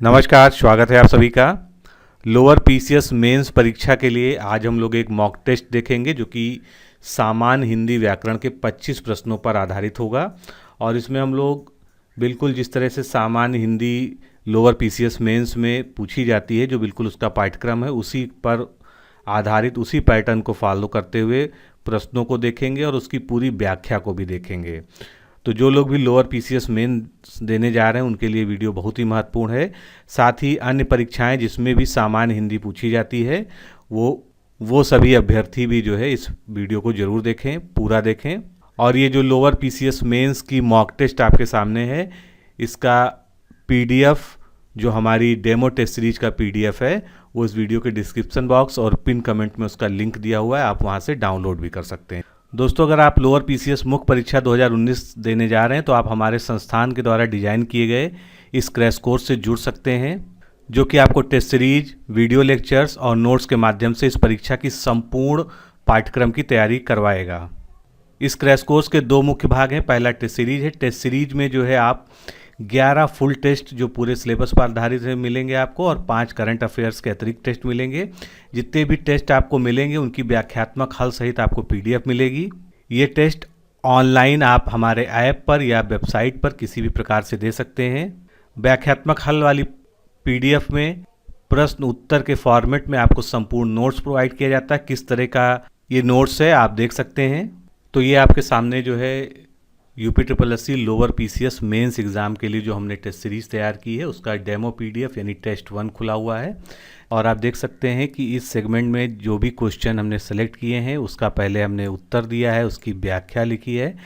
नमस्कार, स्वागत है आप सभी का। लोअर पीसीएस मेंस परीक्षा के लिए आज हम लोग एक मॉक टेस्ट देखेंगे जो कि सामान्य हिंदी व्याकरण के 25 प्रश्नों पर आधारित होगा। और इसमें हम लोग बिल्कुल जिस तरह से सामान्य हिंदी लोअर पीसीएस मेंस में पूछी जाती है, जो बिल्कुल उसका पाठ्यक्रम है, उसी पर आधारित उसी पैटर्न को फॉलो करते हुए प्रश्नों को देखेंगे और उसकी पूरी व्याख्या को भी देखेंगे। तो जो लोग भी लोअर पीसीएस मेंस देने जा रहे हैं उनके लिए वीडियो बहुत ही महत्वपूर्ण है। साथ ही अन्य परीक्षाएं जिसमें भी सामान्य हिंदी पूछी जाती है वो सभी अभ्यर्थी भी जो है इस वीडियो को ज़रूर देखें, पूरा देखें। और ये जो लोअर पीसीएस मेंस की मॉक टेस्ट आपके सामने है, इसका पीडीएफ जो हमारी डेमो टेस्ट सीरीज का पीडीएफ है वो इस वीडियो के डिस्क्रिप्शन बॉक्स और पिन कमेंट में उसका लिंक दिया हुआ है, आप वहाँ से डाउनलोड भी कर सकते हैं। दोस्तों, अगर आप लोअर पीसीएस मुख्य परीक्षा 2019 देने जा रहे हैं तो आप हमारे संस्थान के द्वारा डिजाइन किए गए इस क्रैश कोर्स से जुड़ सकते हैं, जो कि आपको टेस्ट सीरीज, वीडियो लेक्चर्स और नोट्स के माध्यम से इस परीक्षा की संपूर्ण पाठ्यक्रम की तैयारी करवाएगा। इस क्रैश कोर्स के दो मुख्य भाग हैं। पहला टेस्ट सीरीज है। टेस्ट सीरीज में जो है आप 11 फुल टेस्ट जो पूरे सिलेबस पर आधारित है मिलेंगे आपको, और 5 करंट अफेयर्स के अतिरिक्त टेस्ट मिलेंगे। जितने भी टेस्ट आपको मिलेंगे उनकी व्याख्यात्मक हल सहित आपको पीडीएफ मिलेगी। ये टेस्ट ऑनलाइन आप हमारे ऐप पर या वेबसाइट पर किसी भी प्रकार से दे सकते हैं। व्याख्यात्मक हल वाली पीडीएफ में प्रश्न उत्तर के फॉर्मेट में आपको संपूर्ण नोट्स प्रोवाइड किया जाता है। किस तरह का ये नोट्स है आप देख सकते हैं। तो ये आपके सामने जो है UPSSC lower PCS mains exam के लिए जो हमने टेस्ट सीरीज़ तैयार की है उसका डेमो पीडीएफ यानी टेस्ट 1 खुला हुआ है। और आप देख सकते हैं कि इस सेगमेंट में जो भी क्वेश्चन हमने सेलेक्ट किए हैं उसका पहले हमने उत्तर दिया है, उसकी व्याख्या लिखी है,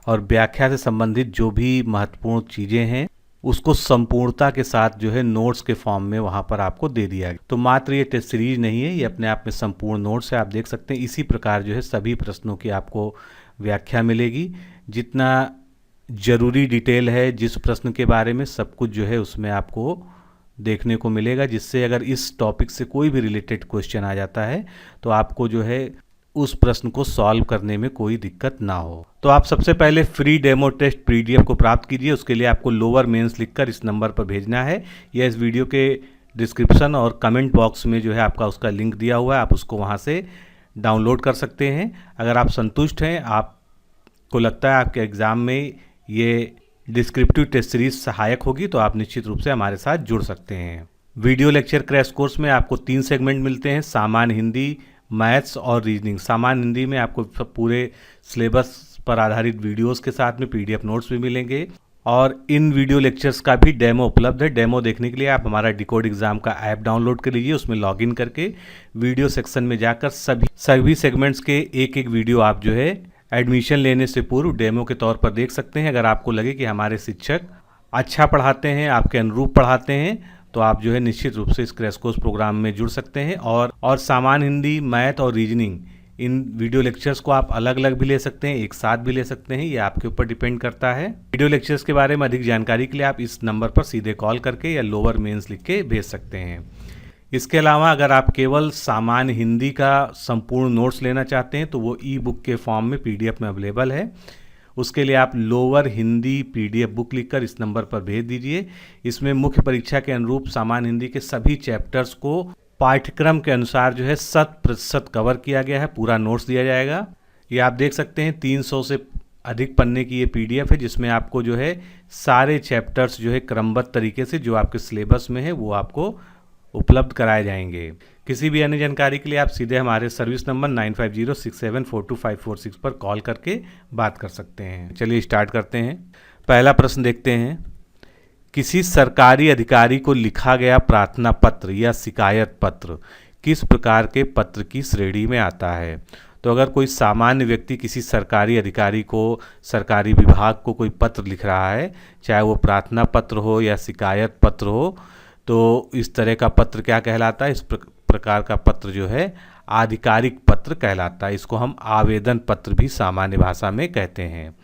और व्याख्या से संबंधित जो भी महत्वपूर्ण चीज़ें हैं उसको संपूर्णता के साथ जो है नोट्स के फॉर्म में वहाँ पर आपको दे दिया गया। तो मात्र ये टेस्ट सीरीज नहीं है, ये अपने आप में संपूर्ण नोट्स है। आप देख सकते हैं इसी प्रकार जो है सभी प्रश्नों की आपको व्याख्या मिलेगी। जितना ज़रूरी डिटेल है जिस प्रश्न के बारे में, सब कुछ जो है उसमें आपको देखने को मिलेगा, जिससे अगर इस टॉपिक से कोई भी रिलेटेड क्वेश्चन आ जाता है तो आपको जो है उस प्रश्न को सॉल्व करने में कोई दिक्कत ना हो। तो आप सबसे पहले फ्री डेमो टेस्ट पीडीएफ को प्राप्त कीजिए। उसके लिए आपको लोअर मेंस लिखकर इस नंबर पर भेजना है, या इस वीडियो के डिस्क्रिप्शन और कमेंट बॉक्स में जो है आपका उसका लिंक दिया हुआ है, आप उसको वहाँ से डाउनलोड कर सकते हैं। अगर आप संतुष्ट हैं, आपको लगता है आपके एग्ज़ाम में ये डिस्क्रिप्टिव टेस्ट सीरीज सहायक होगी, तो आप निश्चित रूप से हमारे साथ जुड़ सकते हैं। वीडियो लेक्चर क्रैश कोर्स में आपको 3 सेगमेंट मिलते हैं, सामान्य हिंदी, मैथ्स और रीजनिंग। सामान्य हिंदी में आपको पूरे सिलेबस पर आधारित वीडियोस के साथ में पीडीएफ नोट्स भी मिलेंगे, और इन वीडियो लेक्चर्स का भी डेमो उपलब्ध है। डेमो देखने के लिए आप हमारा डिकोड एग्जाम का ऐप डाउनलोड कर लीजिए। उसमें लॉगिन करके वीडियो सेक्शन में जाकर सभी सेगमेंट्स के एक एक वीडियो आप जो है एडमिशन लेने से पूर्व डेमो के तौर पर देख सकते हैं। अगर आपको लगे कि हमारे शिक्षक अच्छा पढ़ाते हैं, आपके अनुरूप पढ़ाते हैं, तो आप जो है निश्चित रूप से इस क्रैश कोर्स प्रोग्राम में जुड़ सकते हैं। और सामान्य हिंदी, मैथ और रीजनिंग, इन वीडियो लेक्चर्स को आप अलग अलग भी ले सकते हैं, एक साथ भी ले सकते हैं, ये आपके ऊपर डिपेंड करता है। वीडियो लेक्चर्स के बारे में अधिक जानकारी के लिए आप इस नंबर पर सीधे कॉल करके या लोअर मेंस लिख के भेज सकते हैं। इसके अलावा अगर आप केवल सामान्य हिंदी का संपूर्ण नोट्स लेना चाहते हैं तो वो ई बुक के फॉर्म में पीडीएफ में अवेलेबल है। उसके लिए आप लोअर हिंदी पीडीएफ बुक लिखकर इस नंबर पर भेज दीजिए। इसमें मुख्य परीक्षा के अनुरूप सामान्य हिंदी के सभी चैप्टर्स को पाठ्यक्रम के अनुसार जो है 100% कवर किया गया है, पूरा नोट्स दिया जाएगा। ये आप देख सकते हैं 300 से अधिक पन्ने की ये पीडीएफ है, जिसमें आपको जो है सारे चैप्टर्स जो है क्रमबद्ध तरीके से जो आपके सिलेबस में है वो आपको उपलब्ध कराए जाएंगे। किसी भी अन्य जानकारी के लिए आप सीधे हमारे सर्विस नंबर 9506742546 पर कॉल करके बात कर सकते हैं। चलिए स्टार्ट करते हैं। पहला प्रश्न देखते हैं। किसी सरकारी अधिकारी को लिखा गया प्रार्थना पत्र या शिकायत पत्र किस प्रकार के पत्र की श्रेणी में आता है? तो अगर कोई सामान्य व्यक्ति किसी सरकारी अधिकारी को, सरकारी विभाग को कोई पत्र लिख रहा है, चाहे वो प्रार्थना पत्र हो या शिकायत पत्र हो, तो इस तरह का पत्र क्या कहलाता है? इस प्रकार का पत्र जो है आधिकारिक पत्र कहलाता है। इसको हम आवेदन पत्र भी सामान्य भाषा में कहते हैं।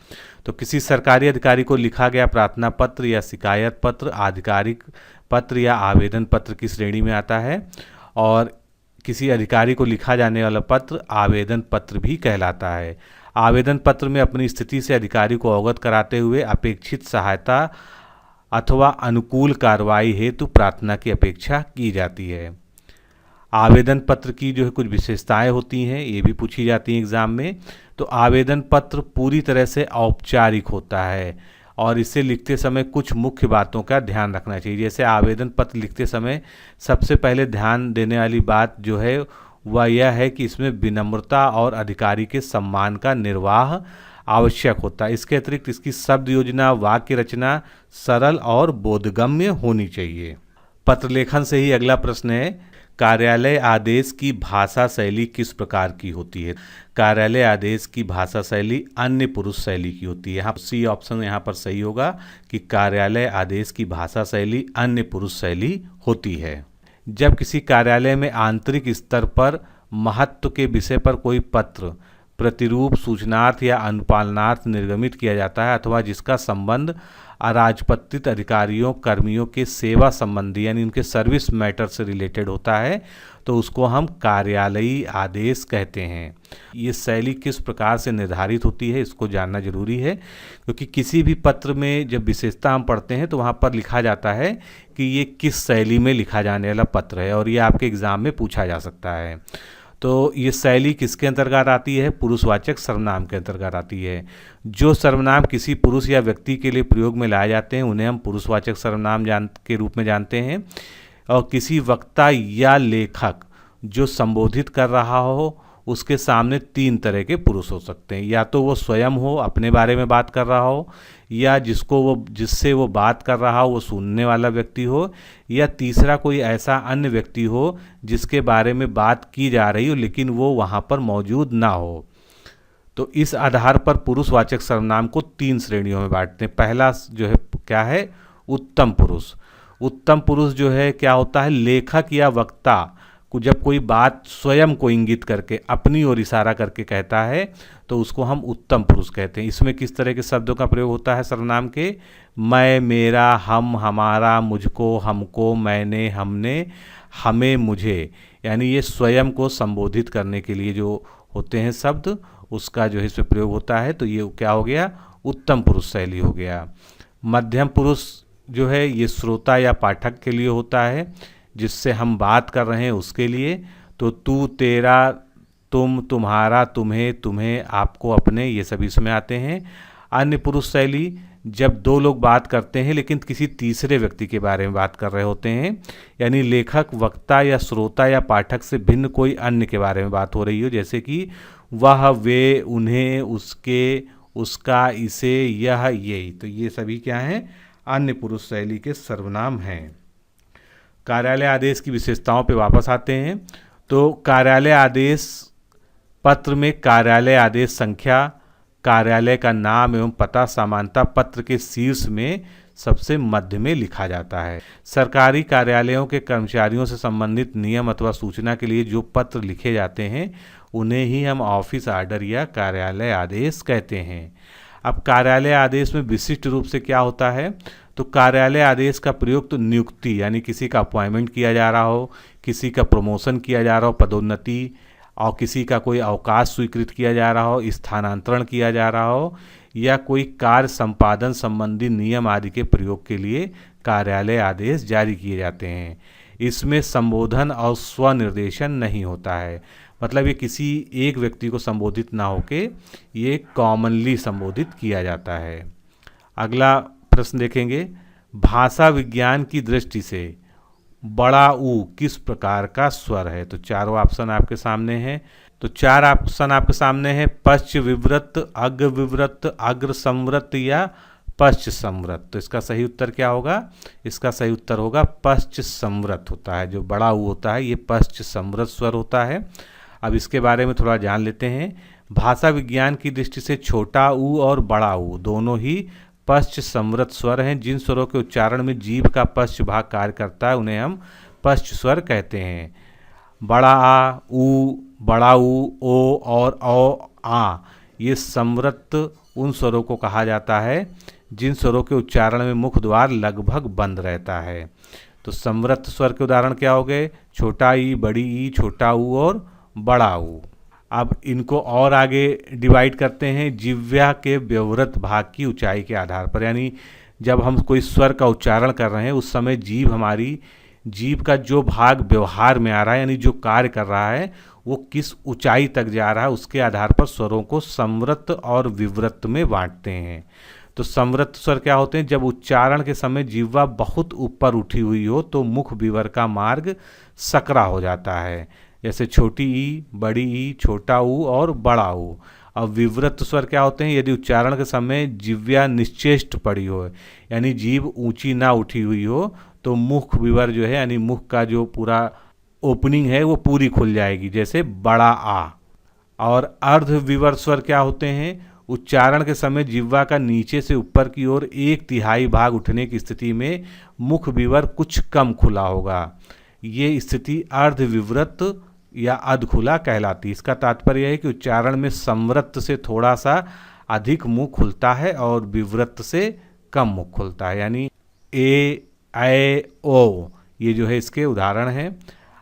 तो किसी सरकारी अधिकारी को लिखा गया प्रार्थना पत्र या शिकायत पत्र आधिकारिक पत्र या आवेदन पत्र की श्रेणी में आता है, और किसी अधिकारी को लिखा जाने वाला पत्र आवेदन पत्र भी कहलाता है। आवेदन पत्र में अपनी स्थिति से अधिकारी को अवगत कराते हुए अपेक्षित सहायता अथवा अनुकूल कार्रवाई हेतु प्रार्थना की अपेक्षा की जाती है। आवेदन पत्र की जो है कुछ विशेषताएं होती हैं, ये भी पूछी जाती हैं एग्जाम में। तो आवेदन पत्र पूरी तरह से औपचारिक होता है और इसे लिखते समय कुछ मुख्य बातों का ध्यान रखना चाहिए। जैसे आवेदन पत्र लिखते समय सबसे पहले ध्यान देने वाली बात जो है वह यह है कि इसमें विनम्रता और अधिकारी के सम्मान का निर्वाह आवश्यक होता है। इसके अतिरिक्त इसकी शब्द योजना, वाक्य रचना सरल और बोधगम्य होनी चाहिए। पत्र लेखन से ही अगला प्रश्न है, कार्यालय आदेश की भाषा शैली किस प्रकार की होती है? कार्यालय आदेश की भाषा शैली अन्य पुरुष शैली की होती है। यहाँ सी ऑप्शन यहाँ पर सही होगा कि कार्यालय आदेश की भाषा शैली अन्य पुरुष शैली होती है। जब किसी कार्यालय में आंतरिक स्तर पर महत्व के विषय पर कोई पत्र, प्रतिरूप, सूचनार्थ या अनुपालनार्थ निर्गमित किया जाता है अथवा जिसका संबंध अराजपत्रित अधिकारियों, कर्मियों के सेवा संबंधी यानी उनके सर्विस मैटर से रिलेटेड होता है, तो उसको हम कार्यालयी आदेश कहते हैं। ये शैली किस प्रकार से निर्धारित होती है इसको जानना जरूरी है, क्योंकि किसी भी पत्र में जब विशेषता हम पढ़ते हैं तो वहाँ पर लिखा जाता है कि ये किस शैली में लिखा जाने वाला पत्र है और ये आपके एग्जाम में पूछा जा सकता है। तो ये शैली किसके अंतर्गत आती है? पुरुषवाचक सर्वनाम के अंतर्गत आती है। जो सर्वनाम किसी पुरुष या व्यक्ति के लिए प्रयोग में लाए जाते हैं उन्हें हम पुरुषवाचक सर्वनाम के रूप में जानते हैं। और किसी वक्ता या लेखक जो संबोधित कर रहा हो उसके सामने तीन तरह के पुरुष हो सकते हैं, या तो वो स्वयं हो, अपने बारे में बात कर रहा हो, या जिससे वो बात कर रहा हो वो सुनने वाला व्यक्ति हो, या तीसरा कोई ऐसा अन्य व्यक्ति हो जिसके बारे में बात की जा रही हो लेकिन वो वहाँ पर मौजूद ना हो। तो इस आधार पर पुरुषवाचक सर्वनाम को तीन श्रेणियों में बांटते हैं। पहला जो है क्या है? उत्तम पुरुष। उत्तम पुरुष जो है क्या होता है? लेखक या वक्ता को जब कोई बात स्वयं को इंगित करके अपनी ओर इशारा करके कहता है तो उसको हम उत्तम पुरुष कहते हैं। इसमें किस तरह के शब्दों का प्रयोग होता है सर्वनाम के? मैं, मेरा, हम, हमारा, मुझको, हमको, मैंने, हमने, हमें, मुझे, यानी ये स्वयं को संबोधित करने के लिए जो होते हैं शब्द उसका जो है इसमें प्रयोग होता है। तो ये क्या हो गया? उत्तम पुरुष शैली हो गया। मध्यम पुरुष जो है ये श्रोता या पाठक के लिए होता है, जिससे हम बात कर रहे हैं उसके लिए। तो तू, तेरा, तुम, तुम्हारा, तुम्हें, तुम्हें, आपको, अपने, ये सभी इसमें आते हैं। अन्य पुरुष शैली जब दो लोग बात करते हैं लेकिन किसी तीसरे व्यक्ति के बारे में बात कर रहे होते हैं, यानी लेखक, वक्ता या श्रोता या पाठक से भिन्न कोई अन्य के बारे में बात हो रही हो, जैसे कि वह, वे, उन्हें, उसके, उसका, इसे, यह, ये। तो ये सभी क्या हैं? अन्य पुरुष शैली के सर्वनाम हैं। कार्यालय आदेश की विशेषताओं पे वापस आते हैं। तो कार्यालय आदेश पत्र में कार्यालय आदेश संख्या, कार्यालय का नाम एवं पता सामान्यतः पत्र के शीर्ष में सबसे मध्य में लिखा जाता है। सरकारी कार्यालयों के कर्मचारियों से संबंधित नियम अथवा सूचना के लिए जो पत्र लिखे जाते हैं उन्हें ही हम ऑफिस आर्डर या कार्यालय आदेश कहते हैं। अब कार्यालय आदेश में विशिष्ट रूप से क्या होता है? तो कार्यालय आदेश का प्रयोग तो नियुक्ति यानी किसी का अपॉइंटमेंट किया जा रहा हो, किसी का प्रमोशन किया जा रहा हो, पदोन्नति, और किसी का कोई अवकाश स्वीकृत किया जा रहा हो, स्थानांतरण किया जा रहा हो, या कोई कार्य संपादन संबंधी नियम आदि के प्रयोग के लिए कार्यालय आदेश जारी किए जाते हैं। इसमें संबोधन और स्वनिर्देशन नहीं होता है, मतलब ये किसी एक व्यक्ति को संबोधित ना होके ये कॉमनली संबोधित किया जाता है। अगला प्रश्न देखेंगे, भाषा विज्ञान की दृष्टि से बड़ा ऊ किस प्रकार का स्वर है? तो चारों ऑप्शन आपके सामने हैं। तो चार ऑप्शन आपके सामने हैं, पश्च विव्रत, अग्र विव्रत, अग्र संवृत या पश्च संवृत। तो इसका सही उत्तर क्या होगा? इसका सही उत्तर होगा पश्च संवृत होता है। जो बड़ा ऊ होता है ये पश्च संवृत स्वर होता है। अब इसके बारे में थोड़ा जान लेते हैं। भाषा विज्ञान की दृष्टि से छोटा ऊ और बड़ा ऊ दोनों ही पश्च संवृत स्वर हैं। जिन स्वरों के उच्चारण में जीभ का पश्च भाग कार्य करता है उन्हें हम पश्च स्वर कहते हैं। बड़ा आ, ऊ, बड़ा ऊ, ओ और औ, आ, ये संवृत उन स्वरों को कहा जाता है जिन स्वरों के उच्चारण में मुख द्वार लगभग बंद रहता है। तो संवृत स्वर के उदाहरण क्या हो गए? छोटा ई, बड़ी ई, छोटा ऊ और बड़ा ऊ। अब इनको और आगे डिवाइड करते हैं जिह्वा के व्यवृत भाग की ऊंचाई के आधार पर, यानी जब हम कोई स्वर का उच्चारण कर रहे हैं उस समय जीभ का जो भाग व्यवहार में आ रहा है, यानी जो कार्य कर रहा है, वो किस ऊंचाई तक जा रहा है, उसके आधार पर स्वरों को संवृत्त और विवृत्त में बांटते हैं। तो संवृत्त स्वर क्या होते हैं? जब उच्चारण के समय जिह्वा बहुत ऊपर उठी हुई हो तो मुख विवर का मार्ग सकरा हो जाता है, जैसे छोटी ई, बड़ी ई, छोटा ऊ और बड़ा ऊ। अब विवृत्त स्वर क्या होते हैं? यदि उच्चारण के समय जिह्वा निश्चेष्ट पड़ी हो, यानी जीभ ऊंची ना उठी हुई हो, तो मुख विवर जो है, यानी मुख का जो पूरा ओपनिंग है वो पूरी खुल जाएगी, जैसे बड़ा आ। और अर्ध विवर स्वर क्या होते हैं? उच्चारण के समय जिह्वा का नीचे से ऊपर की ओर 1/3 भाग उठने की स्थिति में मुख विवर कुछ कम खुला होगा। ये स्थिति अर्ध विवृत या अधखुला कहलाती है। इसका तात्पर्य है कि उच्चारण में संवृत्त से थोड़ा सा अधिक मुंह खुलता है और विवृत से कम मुंह खुलता है, यानी ए, ऐ, ओ, ये जो है इसके उदाहरण हैं।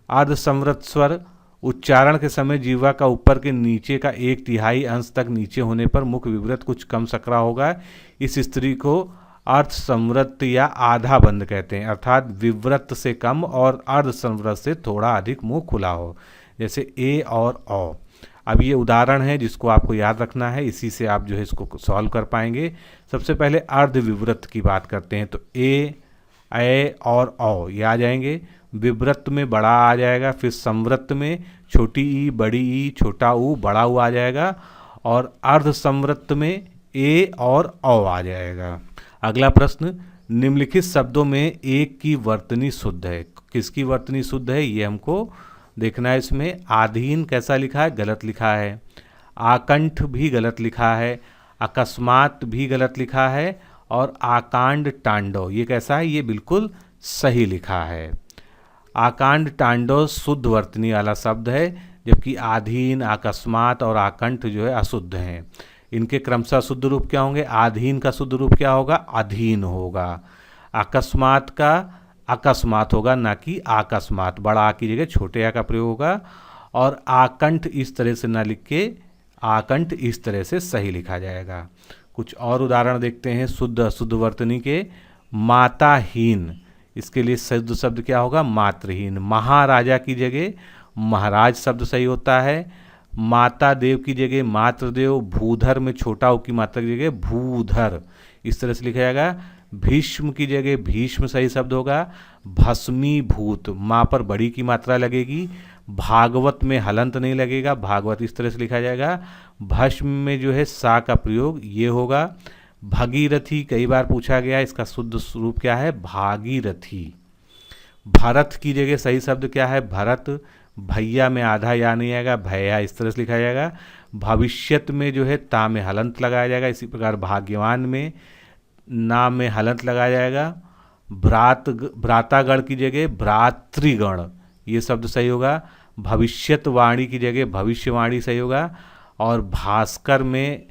अर्ध संवृत्त स्वर उच्चारण के समय जिह्वा का ऊपर के नीचे का 1/3 अंश तक नीचे होने पर मुख विवृत कुछ कम सकरा होगा। इस स्थिति को अर्ध संवृत्त या आधा बंद कहते हैं, अर्थात विवृत से कम और अर्ध संवृत्त से थोड़ा अधिक मुंह खुला हो, जैसे ए और औ। अब ये उदाहरण है जिसको आपको याद रखना है, इसी से आप जो है इसको सॉल्व कर पाएंगे। सबसे पहले अर्ध विवृत की बात करते हैं, तो ए, ऐ और औ ये आ जाएंगे। विवृत में बड़ा आ जाएगा, फिर संवृत्त में छोटी ई, बड़ी ई, छोटा ऊ, बड़ा ऊ आ जाएगा, और अर्ध संवृत्त में ए और औ आ जाएगा। अगला प्रश्न, निम्नलिखित शब्दों में एक की वर्तनी शुद्ध है। किसकी वर्तनी शुद्ध है ये हमको देखना है। इसमें आधीन कैसा लिखा है? गलत लिखा है। आकंठ भी गलत लिखा है। अकस्मात भी गलत लिखा है। और आकांड टांडव ये कैसा है? ये बिल्कुल सही लिखा है। आकांड टांडव शुद्ध वर्तनी वाला शब्द है, जबकि आधीन, अकस्मात और आकंठ जो है अशुद्ध हैं। इनके क्रमशः शुद्ध रूप क्या होंगे? आधीन का शुद्ध रूप क्या होगा? अधीन होगा। अकस्मात का अकस्मात होगा, ना कि आकस्मात। बड़ा आ की जगह छोटे आ का प्रयोग होगा। और आकंठ इस तरह से ना लिख के आकंठ इस तरह से सही लिखा जाएगा। कुछ और उदाहरण देखते हैं शुद्ध अशुद्ध वर्तनी के। माताहीन, इसके लिए शुद्ध शब्द क्या होगा? मातृहीन। महाराजा की जगह महाराज शब्द सही होता है। माता देव की जगह मातृदेव। भूधर में छोटा ऊ की मात्रा की जगह भूधर, इस तरह से लिखा जाएगा। भीष्म की जगह भीष्म सही शब्द होगा। भस्मीभूत, माँ पर बड़ी की मात्रा लगेगी। भागवत में हलंत नहीं लगेगा, भागवत इस तरह से लिखा जाएगा। भस्म में जो है सा का प्रयोग ये होगा। भगीरथी कई बार पूछा गया, इसका शुद्ध रूप क्या है? भागीरथी। भरत की जगह सही शब्द क्या है? भरत। भैया में आधा या नहीं आएगा, भैया इस तरह से लिखा जाएगा। भविष्यत में जो है ता में हलंत लगाया जाएगा। इसी प्रकार भाग्यवान में ना में हलंत लगाया जाएगा। भ्रातागण की जगह भ्रातृगण ये शब्द सही होगा। भविष्यतवाणी की जगह भविष्यवाणी सही होगा। और भास्कर में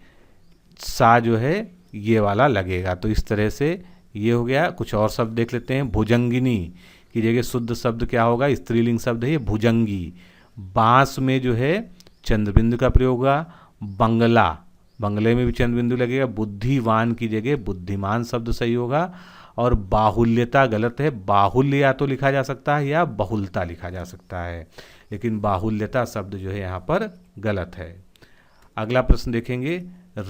सा जो है ये वाला लगेगा। तो इस तरह से ये हो गया। कुछ और शब्द देख लेते हैं। भुजंगिनी की जगह शुद्ध शब्द क्या होगा? स्त्रीलिंग शब्द है ये भुजंगी। बांस में जो है चंद्रबिंदु का प्रयोग होगा। बंगला, बंगले में भी चंद्रबिंदु लगेगा। बुद्धिवान की जगह बुद्धिमान शब्द सही होगा। और बाहुल्यता गलत है। बाहुल्य या तो लिखा जा सकता है या बहुलता लिखा जा सकता है, लेकिन बाहुल्यता शब्द जो है यहाँ पर गलत है। अगला प्रश्न देखेंगे,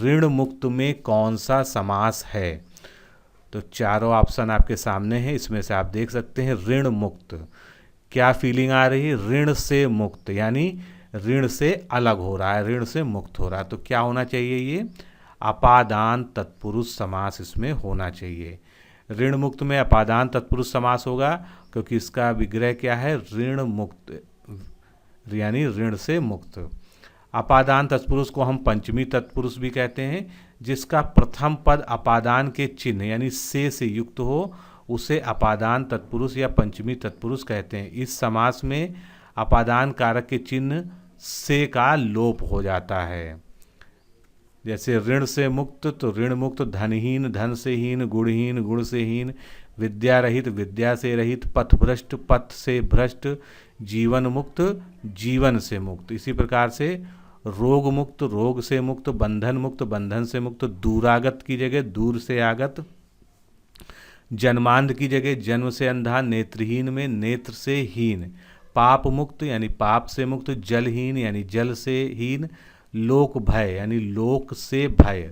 ऋण मुक्त में कौन सा समास है? तो चारों ऑप्शन आपके सामने हैं, इसमें से आप देख सकते हैं। ऋण मुक्त, क्या फीलिंग आ रही है? ऋण से मुक्त, यानी ऋण से अलग हो रहा है, ऋण से मुक्त हो रहा है। तो क्या होना चाहिए? ये अपादान तत्पुरुष समास इसमें होना चाहिए। ऋण मुक्त में अपादान तत्पुरुष समास होगा, क्योंकि इसका विग्रह क्या है? ऋण मुक्त, यानी ऋण से मुक्त। अपादान तत्पुरुष को हम पंचमी तत्पुरुष भी कहते हैं। जिसका प्रथम पद अपादान के चिन्ह यानी से युक्त हो उसे अपादान तत्पुरुष या पंचमी तत्पुरुष कहते हैं। इस समास में अपादान कारक के चिन्ह से का लोप हो जाता है। जैसे ऋण से मुक्त, तो ऋण मुक्त, धनहीन, धन से हीन, गुणहीन, गुण से हीन, विद्या रहित, विद्या से रहित, पथभ्रष्ट, पथ से भ्रष्ट, जीवन मुक्त, जीवन से मुक्त। इसी प्रकार से रोग मुक्त, रोग से मुक्त, बंधन मुक्त, बंधन से मुक्त, दूरागत की जगह दूर से आगत, जन्मांध की जगह जन्म से अंधा, नेत्रहीन में नेत्र से हीन, पाप मुक्त यानी पाप से मुक्त, जलहीन यानी जल से हीन, लोक भय यानी लोक से भय।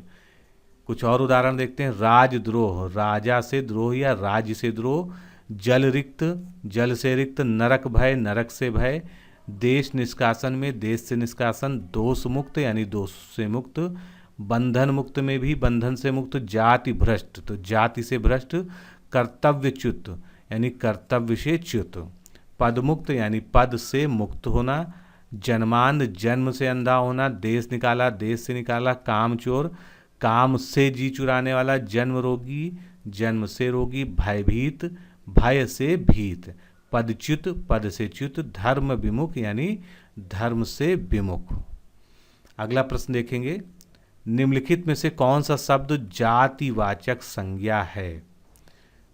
कुछ और उदाहरण देखते हैं। राजद्रोह, राजा से द्रोह या राज्य से द्रोह, जल रिक्त, जल से रिक्त, नरक भय, नरक से भय, देश निष्कासन में देश से निष्कासन, दोष मुक्त यानी दोष से मुक्त, बंधन मुक्त में भी बंधन से मुक्त, जाति भ्रष्ट तो जाति से भ्रष्ट, कर्तव्यच्युत यानी कर्तव्य से च्युत, पद मुक्त यानी पद से मुक्त होना, जन्मांध जन्म से अंधा होना, देश निकाला देश से निकाला, कामचोर काम से जी चुराने वाला, जन्म रोगी जन्म से रोगी, भयभीत भय से भीत, पदच्युत पद से च्युत, धर्म विमुख यानी धर्म से विमुख। अगला प्रश्न देखेंगे, निम्नलिखित में से कौन सा शब्द जातिवाचक संज्ञा है।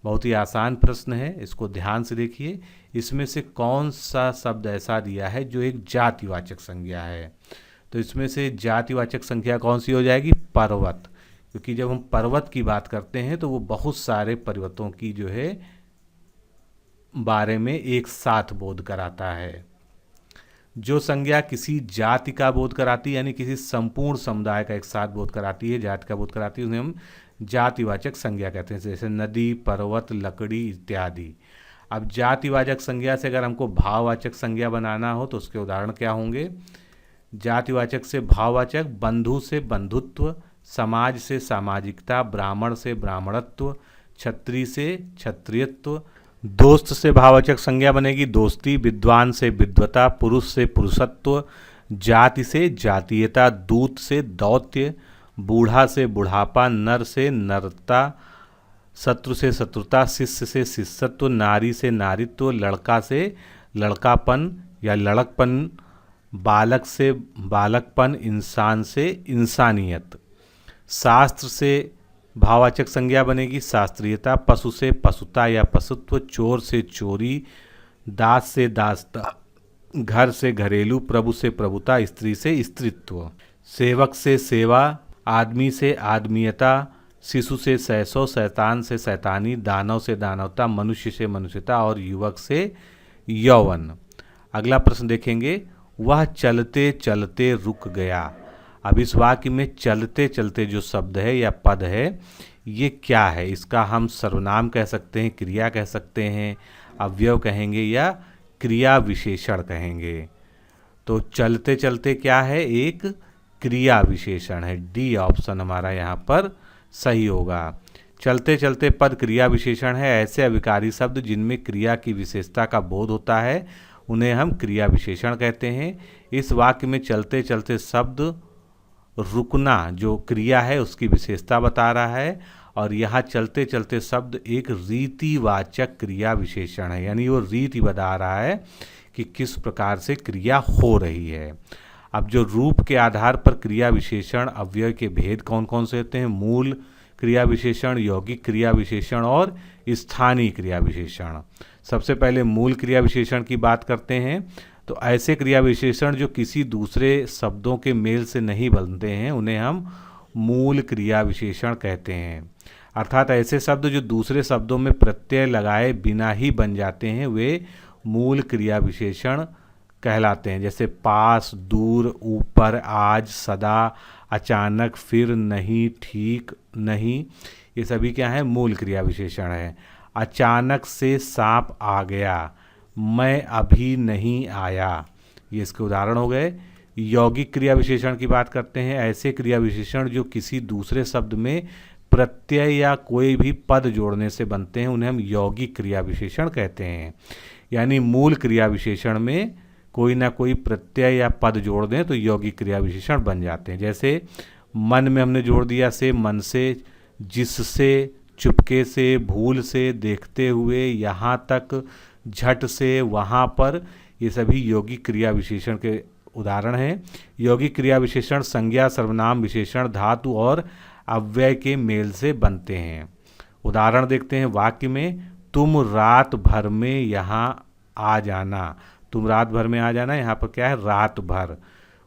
बहुत ही आसान प्रश्न है, इसको ध्यान से देखिए। इसमें से कौन सा शब्द ऐसा दिया है जो एक जातिवाचक संज्ञा है। तो इसमें से जातिवाचक संज्ञा कौन सी हो जाएगी, पर्वत, क्योंकि जब हम पर्वत की बात करते हैं तो वो बहुत सारे पर्वतों की जो है बारे में एक साथ बोध कराता है। जो संज्ञा किसी जाति का बोध कराती है यानी किसी संपूर्ण समुदाय का एक साथ बोध कराती है, जाति का बोध कराती है, उन्हें हम जातिवाचक संज्ञा कहते हैं, जैसे नदी, पर्वत, लकड़ी इत्यादि। अब जातिवाचक संज्ञा से अगर हमको भाववाचक संज्ञा बनाना हो तो उसके उदाहरण क्या होंगे। जातिवाचक से भाववाचक, बंधु से बंधुत्व, समाज से सामाजिकता, ब्राह्मण से ब्राह्मणत्व, क्षत्रिय से क्षत्रियत्व। दोस्त से भाववाचक संज्ञा बनेगी दोस्ती, विद्वान से विद्वता, पुरुष से पुरुषत्व, जाति से जातीयता, दूत से दौत्य, बूढ़ा से बुढ़ापा, नर से नरता, शत्रु से शत्रुता, शिष्य से शिष्यत्व, नारी से नारीत्व, लड़का से लड़कापन या लड़कपन, बालक से बालकपन, इंसान से इंसानियत। शास्त्र से भाववाचक संज्ञा बनेगी शास्त्रीयता, पशु से पशुता या पशुत्व, चोर से चोरी, दास से दासता, घर से घरेलू, प्रभु से प्रभुता, स्त्री से स्त्रीत्व, सेवक से सेवा, आदमी से आदमीयता, शिशु से शैशव, शैतान से शैतानी, दानव से दानवता, मनुष्य से मनुष्यता और युवक से यौवन। अगला प्रश्न देखेंगे, वह चलते चलते रुक गया। अब इस वाक्य में चलते चलते जो शब्द है या पद है ये क्या है। इसका हम सर्वनाम कह सकते हैं, क्रिया कह सकते हैं, अवयव कहेंगे या क्रिया विशेषण कहेंगे। तो चलते चलते क्या है, एक क्रिया विशेषण है। डी ऑप्शन हमारा यहाँ पर सही होगा। चलते चलते पद क्रिया विशेषण है। ऐसे अविकारी शब्द जिनमें क्रिया की विशेषता का बोध होता है उन्हें हम क्रिया विशेषण कहते हैं। इस वाक्य में चलते चलते शब्द रुकना जो क्रिया है उसकी विशेषता बता रहा है, और यहाँ चलते चलते शब्द एक रीतिवाचक क्रिया विशेषण है, यानी वो रीति बता रहा है कि किस प्रकार से क्रिया हो रही है। अब जो रूप के आधार पर क्रिया विशेषण अव्यय के भेद कौन कौन से होते हैं, मूल क्रिया विशेषण, यौगिक क्रिया विशेषण और स्थानीय क्रिया विशेषण। सबसे पहले मूल क्रिया विशेषण की बात करते हैं। तो ऐसे क्रिया विशेषण जो किसी दूसरे शब्दों के मेल से नहीं बनते हैं उन्हें हम मूल क्रिया विशेषण कहते हैं। अर्थात ऐसे शब्द जो दूसरे शब्दों में प्रत्यय लगाए बिना ही बन जाते हैं वे मूल क्रिया विशेषण कहलाते हैं। जैसे पास, दूर, ऊपर, आज, सदा, अचानक, फिर, नहीं, ठीक, नहीं, ये सभी क्या है, मूल क्रिया विशेषण है। अचानक से सांप आ गया, मैं अभी नहीं आया, ये इसके उदाहरण हो गए। यौगिक क्रिया विशेषण की बात करते हैं। ऐसे क्रिया विशेषण जो किसी दूसरे शब्द में प्रत्यय या कोई भी पद जोड़ने से बनते हैं उन्हें हम यौगिक क्रिया विशेषण कहते हैं। यानी मूल क्रिया विशेषण में कोई ना कोई प्रत्यय या पद जोड़ दें तो यौगिक क्रिया विशेषण बन जाते हैं। जैसे मन में हमने जोड़ दिया से, मन से, जिससे, चुपके से, भूल से, देखते हुए, यहाँ तक, झट से, वहाँ पर, ये सभी यौगिक क्रिया विशेषण के उदाहरण हैं। यौगिक क्रिया विशेषण संज्ञा, सर्वनाम, विशेषण, धातु और अव्यय के मेल से बनते हैं। उदाहरण देखते हैं वाक्य में, तुम रात भर में यहाँ आ जाना। तुम रात भर में आ जाना, यहाँ पर क्या है, रात भर।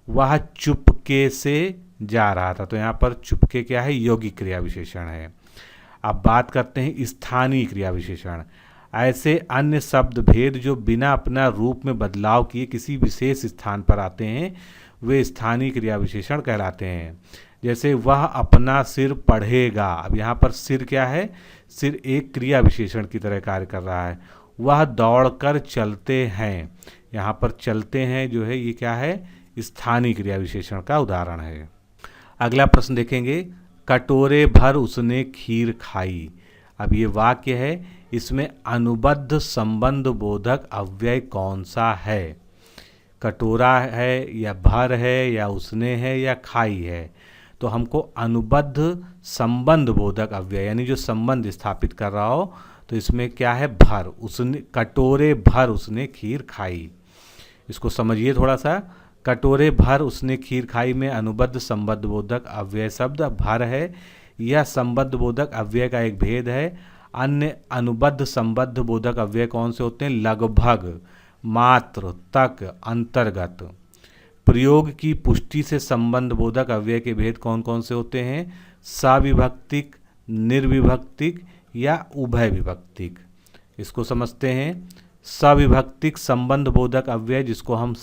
वह चुपके से जा रहा था, तो यहाँ पर चुपके क्या है, यौगिक क्रिया विशेषण है। अब बात करते हैं स्थानीय क्रिया विशेषण। ऐसे अन्य शब्द भेद जो बिना अपना रूप में बदलाव किए किसी विशेष स्थान पर आते हैं वे स्थानीय क्रिया विशेषण कहलाते हैं। जैसे वह अपना सिर पढ़ेगा। अब यहाँ पर सिर क्या है? सिर एक क्रिया विशेषण की तरह कार्य कर रहा है। वह दौड़कर चलते हैं। यहाँ पर चलते हैं जो है ये क्या है? स्थानीय क्रिया विशेषण का उदाहरण है। अगला प्रश्न देखेंगे, कटोरे भर उसने खीर खाई। अब ये वाक्य है, इसमें अनुबद्ध संबंध बोधक अव्यय कौन सा है? कटोरा है या भर है या उसने है या खाई है? तो हमको अनुबद्ध संबंध बोधक अव्यय यानी जो संबंध स्थापित कर रहा हो, तो इसमें क्या है? भर। उसने कटोरे भर उसने खीर खाई। इसको समझिए थोड़ा सा। कटोरे भर उसने खीर खाई में अनुबद्ध संबद्ध बोधक अव्यय शब्द भर है। यह संबद्ध बोधक अव्यय का एक भेद है। अन्य अनुबद्ध संबद्ध बोधक अव्यय कौन से होते हैं? लगभग, मात्र, तक, अंतर्गत। प्रयोग की पुष्टि से संबंध बोधक अव्यय के भेद कौन कौन से होते हैं? सविभक्तिक, निर्विभक्तिक या उभय विभक्तिक। इसको समझते हैं। सविभक्तिक संबंध बोधक अव्यय जिसको हम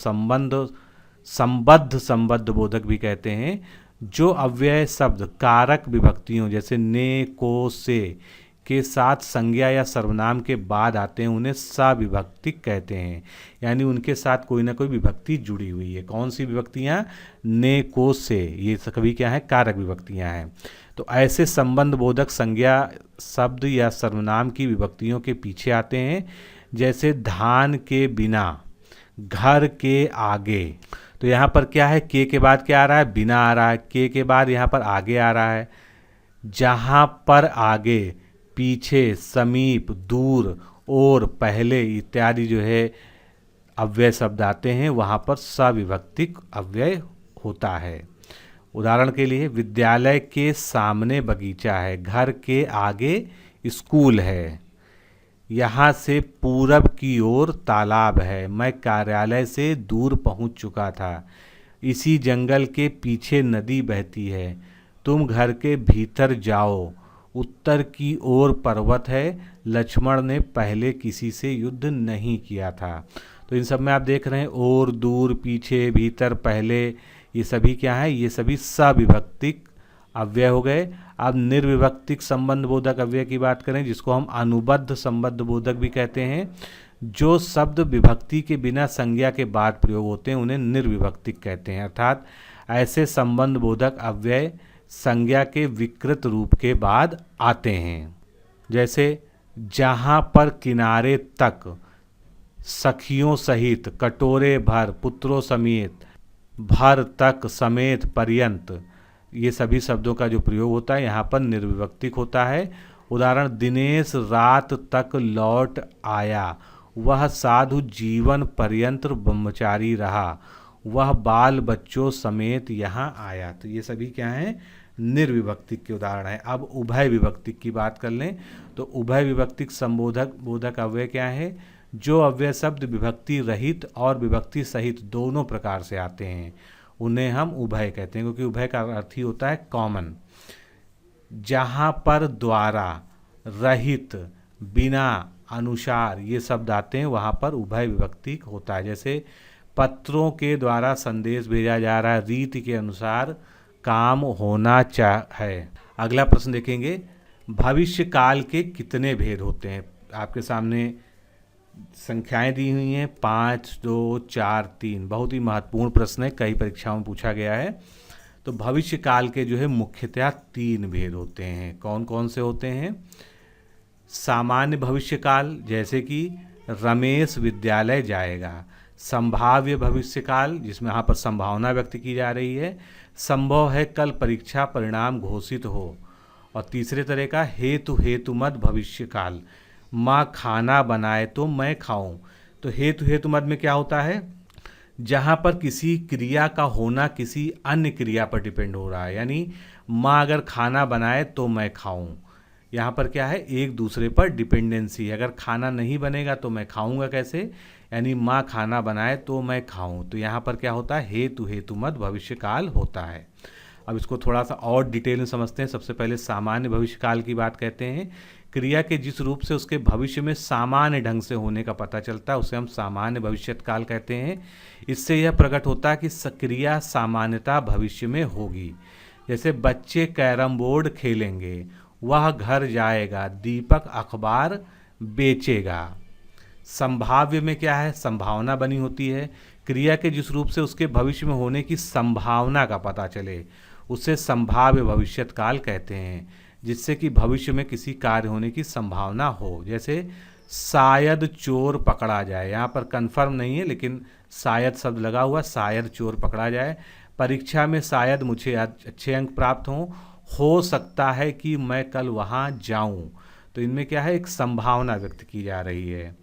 संबद्ध संबद्ध बोधक भी कहते हैं, जो अव्यय शब्द कारक विभक्तियों जैसे ने, को, से के साथ संज्ञा या सर्वनाम के बाद आते हैं उन्हें सविभक्तिक कहते हैं। यानी उनके साथ कोई ना कोई विभक्ति जुड़ी हुई है। कौन सी विभक्तियाँ? ने, को, से, ये सभी क्या है? कारक विभक्तियाँ हैं। तो ऐसे संबंध बोधक संज्ञा शब्द या सर्वनाम की विभक्तियों के पीछे आते हैं। जैसे धान के बिना, घर के आगे। तो यहाँ पर क्या है? के बाद क्या आ रहा है? बिना आ रहा है। के बाद यहाँ पर आगे आ रहा है। जहाँ पर आगे, पीछे, समीप, दूर, और, पहले इत्यादि जो है अव्यय शब्द आते हैं वहाँ पर सविभक्तिक अव्यय होता है। उदाहरण के लिए, विद्यालय के सामने बगीचा है, घर के आगे स्कूल है, यहाँ से पूरब की ओर तालाब है, मैं कार्यालय से दूर पहुँच चुका था, इसी जंगल के पीछे नदी बहती है, तुम घर के भीतर जाओ, उत्तर की ओर पर्वत है, लक्ष्मण ने पहले किसी से युद्ध नहीं किया था। तो इन सब में आप देख रहे हैं और, दूर, पीछे, भीतर, पहले, ये सभी क्या है? ये सभी सविभक्तिक अव्यय हो गए। अब निर्विभक्तिक संबंध बोधक अव्यय की बात करें जिसको हम अनुबद्ध संबंध बोधक भी कहते हैं। जो शब्द विभक्ति के बिना संज्ञा के बाद प्रयोग होते हैं उन्हें निर्विभक्तिक कहते हैं। अर्थात ऐसे संबंध बोधक अव्यय संज्ञा के विकृत रूप के बाद आते हैं। जैसे जहाँ पर किनारे तक, सखियों सहित, कटोरे भर, पुत्रों समेत, भर तक, समेत, पर्यंत, ये सभी शब्दों का जो प्रयोग होता है यहाँ पर निर्विभक्तिक होता है। उदाहरण, दिनेश रात तक लौट आया, वह साधु जीवन पर्यंत ब्रह्मचारी रहा, वह बाल बच्चों समेत यहाँ आया। तो ये सभी क्या हैं? निर्विभक्तिक के उदाहरण है। अब उभय विभक्तिक की बात कर लें तो उभय विभक्तिक संबोधक बोधक अव्यय क्या है? जो अव्यय शब्द विभक्ति रहित और विभक्ति सहित दोनों प्रकार से आते हैं उन्हें हम उभय कहते हैं, क्योंकि उभय का अर्थ ही होता है कॉमन। जहाँ पर द्वारा, रहित, बिना, अनुसार ये शब्द आते हैं वहाँ पर उभय विभक्तिक होता है। जैसे पत्रों के द्वारा संदेश भेजा जा रहा है, रीति के अनुसार काम होना है। अगला प्रश्न देखेंगे, भविष्य काल के कितने भेद होते हैं? आपके सामने संख्याएं दी हुई हैं 5, 2, 4, 3। बहुत ही महत्वपूर्ण प्रश्न है, कई परीक्षाओं में पूछा गया है। तो भविष्य काल के जो है मुख्यतः 3 भेद होते हैं। कौन कौन से होते हैं? सामान्य भविष्य काल, जैसे कि रमेश विद्यालय जाएगा। संभाव्य भविष्य काल, जिसमें यहाँ पर संभावना व्यक्त की जा रही है, संभव है कल परीक्षा परिणाम घोषित हो। और तीसरे तरह का हेतुमद भविष्य काल, माँ खाना बनाए तो मैं खाऊं। तो हेतुमद में क्या होता है? जहाँ पर किसी क्रिया का होना किसी अन्य क्रिया पर डिपेंड हो रहा है, यानी माँ अगर खाना बनाए तो मैं खाऊं। यहाँ पर क्या है? एक दूसरे पर डिपेंडेंसी। अगर खाना नहीं बनेगा तो मैं खाऊंगा कैसे? यानी माँ खाना बनाए तो मैं खाऊं। तो यहाँ पर क्या होता है? हेतुमद भविष्य काल होता है। अब इसको थोड़ा सा और डिटेल में समझते हैं। सबसे पहले सामान्य भविष्यकाल की बात कहते हैं। क्रिया के जिस रूप से उसके भविष्य में सामान्य ढंग से होने का पता चलता है उसे हम सामान्य भविष्यकाल कहते हैं। इससे यह प्रकट होता है कि क्रिया सामान्यता भविष्य में होगी। जैसे बच्चे कैरम बोर्ड खेलेंगे, वह घर जाएगा, दीपक अखबार बेचेगा। संभाव्य में क्या है, संभावना बनी होती है। क्रिया के जिस रूप से उसके भविष्य में होने की संभावना का पता चले उसे संभाव्य भविष्यकाल कहते हैं, जिससे कि भविष्य में किसी कार्य होने की संभावना हो। जैसे शायद चोर पकड़ा जाए, यहाँ पर कंफर्म नहीं है लेकिन शायद शब्द लगा हुआ, शायद चोर पकड़ा जाए। परीक्षा में शायद मुझे अच्छे अंक प्राप्त हों, हो सकता है कि मैं कल वहाँ जाऊँ। तो इनमें क्या है, एक संभावना व्यक्त की जा रही है।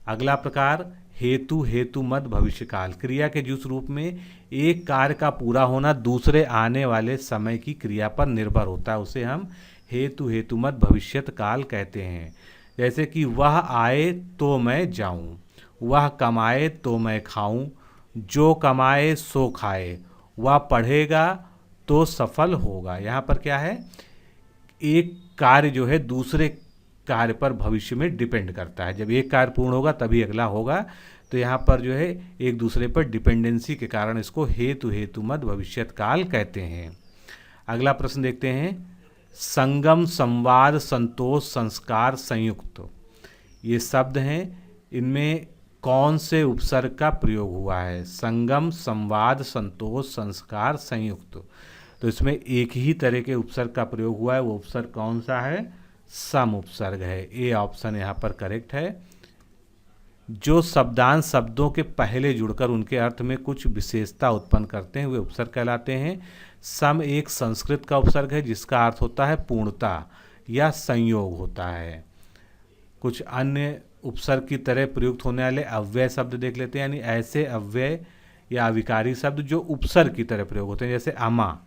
अगला प्रकार हेतु हेतुमत भविष्यकाल। क्रिया के जिस रूप में एक कार्य का पूरा होना दूसरे आने वाले समय की क्रिया पर निर्भर होता है उसे हम हेतु हेतुमत भविष्यत काल कहते हैं। जैसे कि वह आए तो मैं जाऊं, वह कमाए तो मैं खाऊं, जो कमाए सो खाए, वह पढ़ेगा तो सफल होगा। यहाँ पर क्या है, एक कार्य जो है दूसरे कार्य पर भविष्य में डिपेंड करता है। जब एक कार्य पूर्ण होगा तभी अगला होगा। तो यहाँ पर जो है एक दूसरे पर डिपेंडेंसी के कारण इसको हेतु हेतुमत भविष्यत काल कहते हैं। अगला प्रश्न देखते हैं। संगम, संवाद, संतोष, संस्कार, संयुक्त, ये शब्द हैं। इनमें कौन से उपसर्ग का प्रयोग हुआ है? संगम, संवाद, संतोष, संस्कार, संयुक्त। तो इसमें एक ही तरह के उपसर्ग का प्रयोग हुआ है। वो उपसर्ग कौन सा है? सम उपसर्ग है। ए ऑप्शन यहाँ पर करेक्ट है। जो शब्दांश शब्दों के पहले जुड़कर उनके अर्थ में कुछ विशेषता उत्पन्न करते हैं वे उपसर्ग कहलाते हैं। सम एक संस्कृत का उपसर्ग है जिसका अर्थ होता है पूर्णता या संयोग होता है। कुछ अन्य उपसर्ग की तरह प्रयुक्त होने वाले अव्यय शब्द देख लेते हैं, यानी ऐसे अव्यय या अविकारी शब्द जो उपसर्ग की तरह प्रयोग होते हैं। जैसे अमा,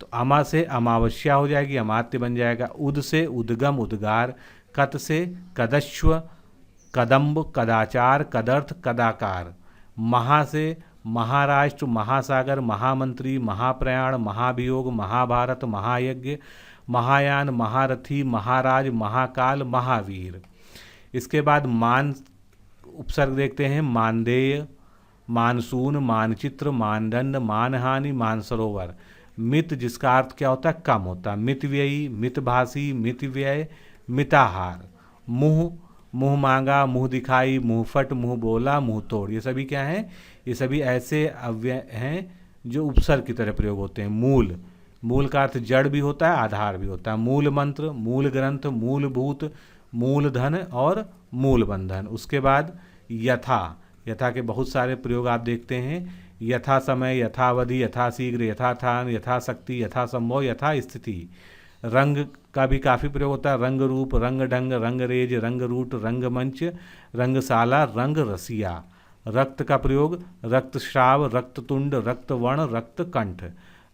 तो अमा से अमावस्या हो जाएगी, अमात्य बन जाएगा। उद से उद्गम उद्गार, कत से कदश्व कदम्ब कदाचार कदर्थ कदाकार, महा से महाराष्ट्र महासागर महामंत्री महाप्रयाण महाभियोग महाभारत महायज्ञ महायान महारथी महाराज महाकाल महावीर। इसके बाद मान उपसर्ग देखते हैं। मानदेय, मानसून, मानचित्र, मानदंड, मानहानि, मानसरोवर। मित जिसका अर्थ क्या होता है? कम होता है। मितव्ययी, मितभाषी, मितव्यय, मिताहार। मुँह, मुँह मांगा, मुँह दिखाई, मुँहफट, मुँह बोला, मुँह तोड़। ये सभी क्या हैं? ये सभी ऐसे अव्यय हैं जो उपसर्ग की तरह प्रयोग होते हैं। मूल, मूल का अर्थ जड़ भी होता है आधार भी होता है। मूल मंत्र, मूल ग्रंथ, मूलभूत, मूलधन और मूल बंधन। उसके बाद यथा, यथा के बहुत सारे प्रयोग आप देखते हैं। यथा समय, यथावधि, यथाशीघ्र, यथाथान, यथाशक्ति, यथासंभव, यथा स्थिति। रंग का भी काफ़ी प्रयोग होता है। रंग रूप, रंग ढंग, रंग रेज, रंग रूट, रंगमंच, रंगशाला, रंग रसिया। रक्त का प्रयोग रक्तस्राव, रक्ततुंड, रक्तवर्ण, रक्तकंठ।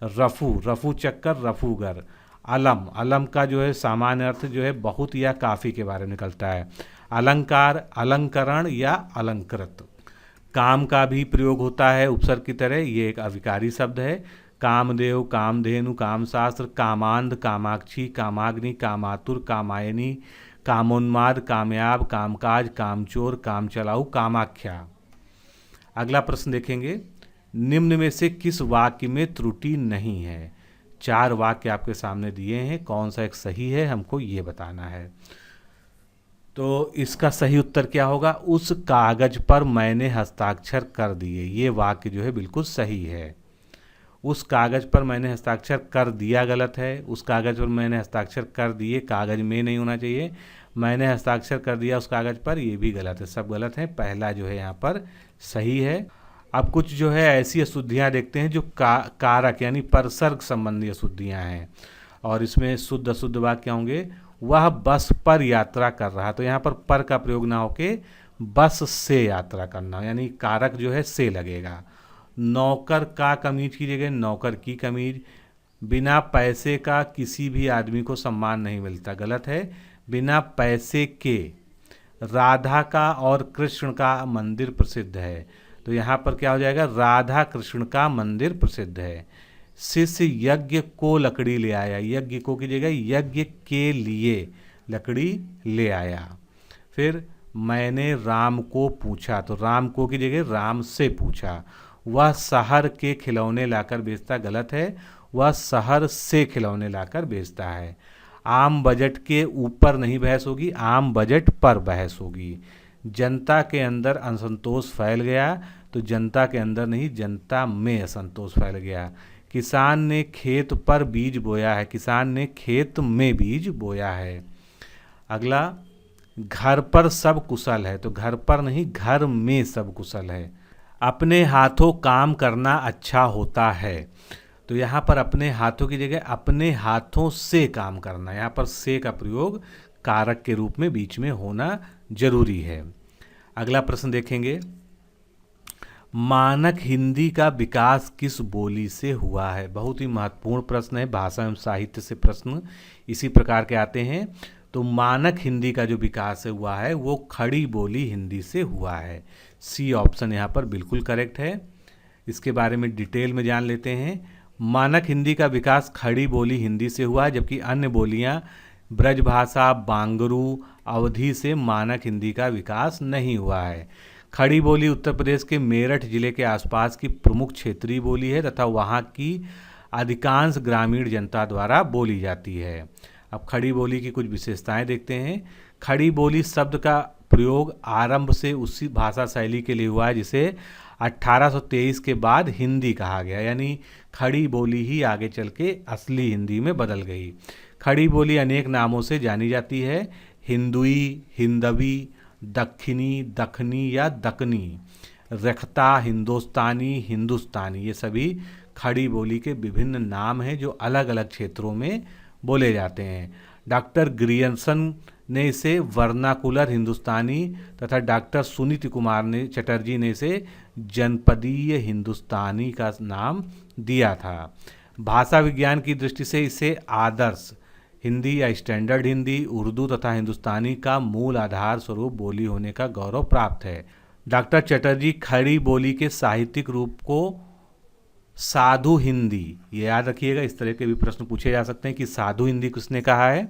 रफू, रफू चक्कर, रफूगर। अलम, अलम का जो है सामान्य अर्थ जो है बहुत या काफ़ी के बारे में निकलता है। अलंकार, अलंकरण या अलंकृत। काम का भी प्रयोग होता है उपसर्ग की तरह, ये एक अविकारी शब्द है। कामदेव, कामधेनु, कामशास्त्र, कामांध, कामाक्षी, कामाग्नि, कामातुर, कामायनी, कामोन्माद, कामयाब, कामकाज, कामचोर, कामचलाऊ, कामाख्या। अगला प्रश्न देखेंगे। निम्न में से किस वाक्य में त्रुटि नहीं है? 4 वाक्य आपके सामने दिए हैं, कौन सा एक सही है हमको ये बताना है। तो इसका सही उत्तर क्या होगा? उस कागज पर मैंने हस्ताक्षर कर दिए। ये वाक्य जो है बिल्कुल सही है। उस कागज पर मैंने हस्ताक्षर कर दिया गलत है। उस कागज पर मैंने हस्ताक्षर कर दिए, कागज में नहीं होना चाहिए। मैंने हस्ताक्षर कर दिया उस कागज पर, ये भी गलत है। सब गलत है, पहला जो है यहाँ पर सही है। अब कुछ जो है ऐसी अशुद्धियाँ देखते हैं जो कारक यानी परसर्ग संबंधी अशुद्धियाँ हैं, और इसमें शुद्ध अशुद्ध वाक्य होंगे। वह बस पर यात्रा कर रहा, तो यहाँ पर का प्रयोग ना होके बस से यात्रा करना, यानी कारक जो है से लगेगा। नौकर का कमीज की जगह नौकर की कमीज। बिना पैसे का किसी भी आदमी को सम्मान नहीं मिलता, गलत है। बिना पैसे के। राधा का और कृष्ण का मंदिर प्रसिद्ध है, तो यहाँ पर क्या हो जाएगा? राधा कृष्ण का मंदिर प्रसिद्ध है। शिष्य यज्ञ को लकड़ी ले आया, यज्ञ को की जगह यज्ञ के लिए लकड़ी ले आया। फिर मैंने राम को पूछा, तो राम को की जगह राम से पूछा। वह शहर के खिलौने लाकर बेचता, गलत है, वह शहर से खिलौने लाकर बेचता है। आम बजट के ऊपर नहीं बहस होगी, आम बजट पर बहस होगी। जनता के अंदर असंतोष फैल गया, तो जनता के अंदर नहीं, जनता में असंतोष फैल गया। किसान ने खेत पर बीज बोया है, किसान ने खेत में बीज बोया है। अगला, घर पर सब कुशल है, तो घर पर नहीं, घर में सब कुशल है। अपने हाथों काम करना अच्छा होता है, तो यहाँ पर अपने हाथों की जगह अपने हाथों से काम करना, यहाँ पर से का प्रयोग कारक के रूप में बीच में होना जरूरी है। अगला प्रश्न देखेंगे, मानक हिंदी का विकास किस बोली से हुआ है? बहुत ही महत्वपूर्ण प्रश्न है, भाषा एवं साहित्य से प्रश्न इसी प्रकार के आते हैं। तो मानक हिंदी का जो विकास हुआ है वो खड़ी बोली हिंदी से हुआ है। सी ऑप्शन यहाँ पर बिल्कुल करेक्ट है। इसके बारे में डिटेल में जान लेते हैं। मानक हिंदी का विकास खड़ी बोली हिंदी से हुआ है, जबकि अन्य बोलियाँ ब्रजभाषा, बांगरू, अवधी से मानक हिंदी का विकास नहीं हुआ है। खड़ी बोली उत्तर प्रदेश के मेरठ जिले के आसपास की प्रमुख क्षेत्रीय बोली है तथा वहाँ की अधिकांश ग्रामीण जनता द्वारा बोली जाती है। अब खड़ी बोली की कुछ विशेषताएं देखते हैं। खड़ी बोली शब्द का प्रयोग आरंभ से उसी भाषा शैली के लिए हुआ है जिसे 1823 के बाद हिंदी कहा गया, यानी खड़ी बोली ही आगे चल के असली हिंदी में बदल गई। खड़ी बोली अनेक नामों से जानी जाती है, हिंदुई, हिंदवी, दक्षिणी, दखनी या दकनी, रखता, हिंदुस्तानी, हिंदुस्तानी, ये सभी खड़ी बोली के विभिन्न नाम हैं जो अलग अलग क्षेत्रों में बोले जाते हैं। डॉक्टर ग्रियर्सन ने इसे वर्नाकुलर हिंदुस्तानी तथा डॉक्टर सुनीति कुमार ने चटर्जी ने इसे जनपदीय हिंदुस्तानी का नाम दिया था। भाषा विज्ञान की दृष्टि से इसे आदर्श हिंदी या स्टैंडर्ड हिंदी, उर्दू तथा हिंदुस्तानी का मूल आधार स्वरूप बोली होने का गौरव प्राप्त है। डॉक्टर चटर्जी खड़ी बोली के साहित्यिक रूप को साधु हिंदी, ये याद रखिएगा, इस तरह के भी प्रश्न पूछे जा सकते हैं कि साधु हिंदी किसने कहा है,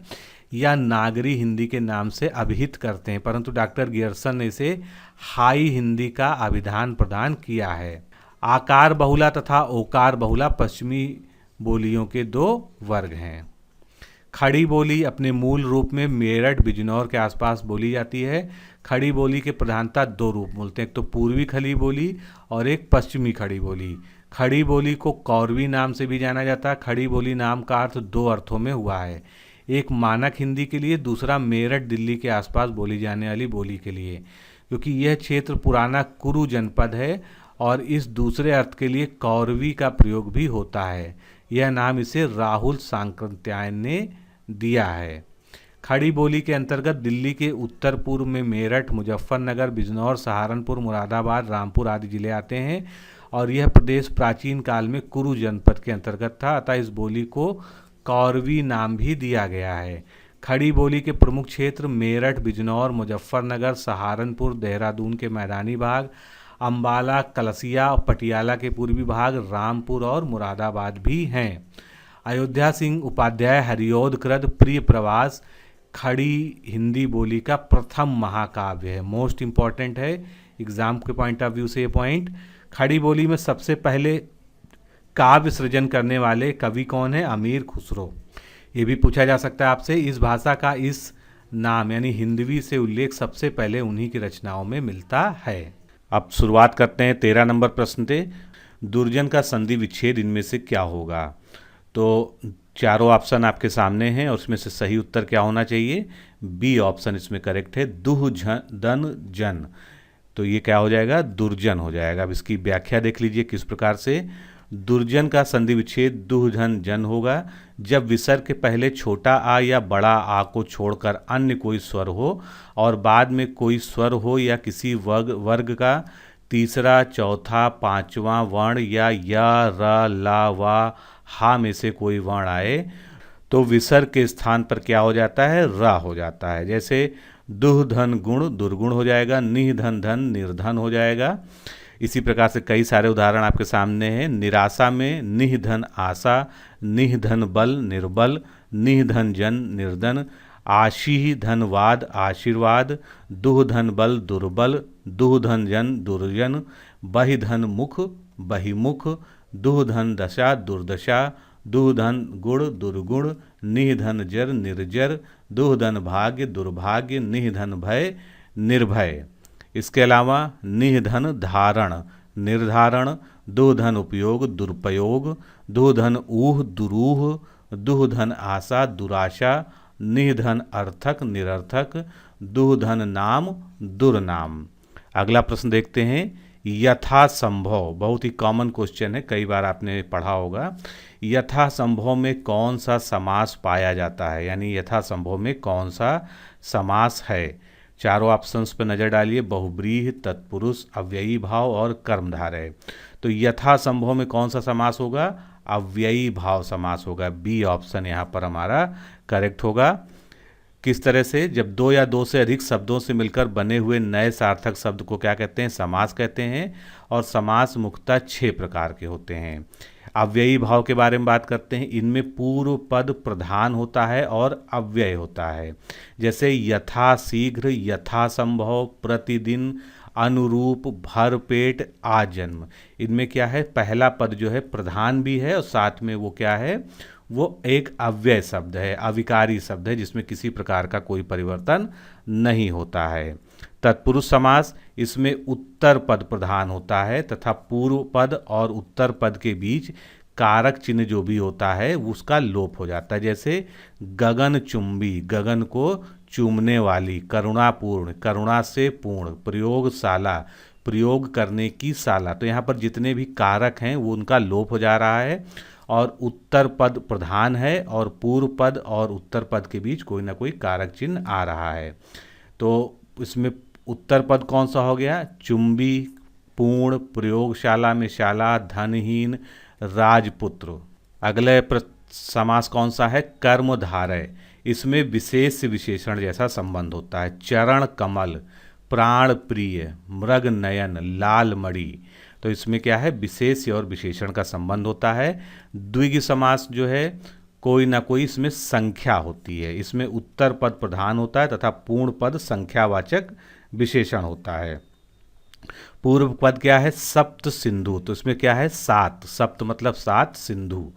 या नागरी हिंदी के नाम से अभिहित करते हैं, परंतु डॉक्टर गियर्सन ने इसे हाई हिंदी का अभिधान प्रदान किया है। आकार बहुला तथा ओकार बहुला पश्चिमी बोलियों के दो वर्ग हैं। खड़ी बोली अपने मूल रूप में मेरठ, बिजनौर के आसपास बोली जाती है। खड़ी बोली के प्रधानता दो रूप मिलते हैं, एक तो पूर्वी खड़ी बोली और एक पश्चिमी खड़ी बोली। खड़ी बोली को कौरवी नाम से भी जाना जाता है। खड़ी बोली नाम का अर्थ दो अर्थों में हुआ है, एक मानक हिंदी के लिए, दूसरा मेरठ, दिल्ली के आसपास बोली जाने वाली बोली के लिए। क्योंकि यह क्षेत्र पुराना कुरु जनपद है और इस दूसरे अर्थ के लिए कौरवी का प्रयोग भी होता है। यह नाम इसे राहुल सांकृत्यायन ने दिया है। खड़ी बोली के अंतर्गत दिल्ली के उत्तर पूर्व में मेरठ, मुजफ्फरनगर, बिजनौर, सहारनपुर, मुरादाबाद, रामपुर आदि जिले आते हैं और यह प्रदेश प्राचीन काल में कुरु जनपद के अंतर्गत था, अतः इस बोली को कौरवी नाम भी दिया गया है। खड़ी बोली के प्रमुख क्षेत्र मेरठ, बिजनौर, मुजफ्फरनगर, सहारनपुर, देहरादून के मैदानी भाग, अम्बाला, कलसिया और पटियाला के पूर्वी भाग, रामपुर और मुरादाबाद भी हैं। अयोध्या सिंह उपाध्याय हरिओद कृत प्रिय प्रवास खड़ी हिंदी बोली का प्रथम महाकाव्य है। मोस्ट इंपॉर्टेंट है एग्जाम के पॉइंट ऑफ व्यू से ये पॉइंट। खड़ी बोली में सबसे पहले काव्य सृजन करने वाले कवि कौन है? अमीर खुसरो। ये भी पूछा जा सकता है आपसे, इस भाषा का इस नाम यानी हिंदवी से उल्लेख सबसे पहले उन्हीं की रचनाओं में मिलता है। अब शुरुआत करते हैं 13 नंबर प्रश्न से। दुर्जन का संधि विच्छेद इनमें से क्या होगा? तो चारों ऑप्शन आपके सामने हैं और उसमें से सही उत्तर क्या होना चाहिए? बी ऑप्शन इसमें करेक्ट है, दुह दन जन। तो ये क्या हो जाएगा? दुर्जन हो जाएगा। अब इसकी व्याख्या देख लीजिए किस प्रकार से। दुर्जन का संधि विच्छेद दुह धन जन होगा जब विसर्ग के पहले छोटा आ या बड़ा आ को छोड़कर अन्य कोई स्वर हो और बाद में कोई स्वर हो या किसी वर्ग का तीसरा, चौथा, पांचवा वर्ण या र, ला, वा, हा में से कोई वर्ण आए तो विसर्ग के स्थान पर क्या हो जाता है? रा हो जाता है। जैसे दुह धन गुण दुर्गुण हो जाएगा, निह धन धन निर्धन हो जाएगा। इसी प्रकार से कई सारे उदाहरण आपके सामने हैं। निराशा में निह धन आशा, निह धन बल निर्बल, निह धन जन निर्धन, आशी धनवाद आशीर्वाद, दुह धन बल दुर्बल, दुह धन जन दुर्जन, बहि धन मुख बहिमुख, दुह धन दशा दुर्दशा, दुह धन गुण दुर्गुण, निह धन जर निर्जर, दुह धन भाग्य दुर्भाग्य, निह धन भय निर्भय। इसके अलावा निह धन धारण निर्धारण, दुह धन उपयोग दुरुपयोग, दुह धन ऊह दुरूह, दुह धन आशा दुराशा, निह धन अर्थक निरर्थक, दुह धन नाम दुर्नाम। अगला प्रश्न देखते हैं। यथासंभव, बहुत ही कॉमन क्वेश्चन है, कई बार आपने पढ़ा होगा। यथासंभव में कौन सा समास पाया जाता है, यानी यथासंभव में कौन सा समास है। चारों ऑप्शंस पर नज़र डालिए, बहुब्रीहि, तत्पुरुष, अव्ययी भाव और कर्मधारय। तो यथासंभव में कौन सा समास होगा, अव्ययी भाव समास होगा। बी ऑप्शन यहाँ पर हमारा करेक्ट होगा। किस तरह से, जब दो या दो से अधिक शब्दों से मिलकर बने हुए नए सार्थक शब्द को क्या कहते हैं, समास कहते हैं। और समास मुख्यतः 6 प्रकार के होते हैं। अव्ययी भाव के बारे में बात करते हैं। इनमें पूर्व पद प्रधान होता है और अव्यय होता है। जैसे यथाशीघ्र, यथासंभव, प्रतिदिन, अनुरूप, भरपेट, आजन्म। इनमें क्या है, पहला पद जो है प्रधान भी है और साथ में वो क्या है, वो एक अव्यय शब्द है, अविकारी शब्द है, जिसमें किसी प्रकार का कोई परिवर्तन नहीं होता है। तत्पुरुष समास, इसमें उत्तर पद प्रधान होता है तथा पूर्व पद और उत्तर पद के बीच कारक चिन्ह जो भी होता है उसका लोप हो जाता है। जैसे गगन चुंबी, गगन को चूमने वाली, करुणापूर्ण, करुणा से पूर्ण, प्रयोगशाला, प्रयोग करने की शाला। तो यहाँ पर जितने भी कारक हैं वो उनका लोप हो जा रहा है और उत्तर पद प्रधान है और पूर्व पद और उत्तर पद के बीच कोई ना कोई कारक चिन्ह आ रहा है। तो इसमें उत्तर पद कौन सा हो गया, चुंबी, पूर्ण, प्रयोगशाला में शाला, धनहीन, राजपुत्र। अगले समास कौन सा है, कर्मधारय। इसमें विशेष विशेषण जैसा संबंध होता है। चरण कमल, प्राण प्रिय, मृग नयन, लाल मणि। तो इसमें क्या है, विशेष और विशेषण का संबंध होता है। द्विगु समास जो है कोई ना कोई इसमें संख्या होती है। इसमें उत्तर पद प्रधान होता है तथा पूर्ण पद संख्यावाचक विशेषण होता है। पूर्व पद क्या है, सप्त सिंधु। तो इसमें क्या है, 7, सप्त मतलब 7, सिंधु।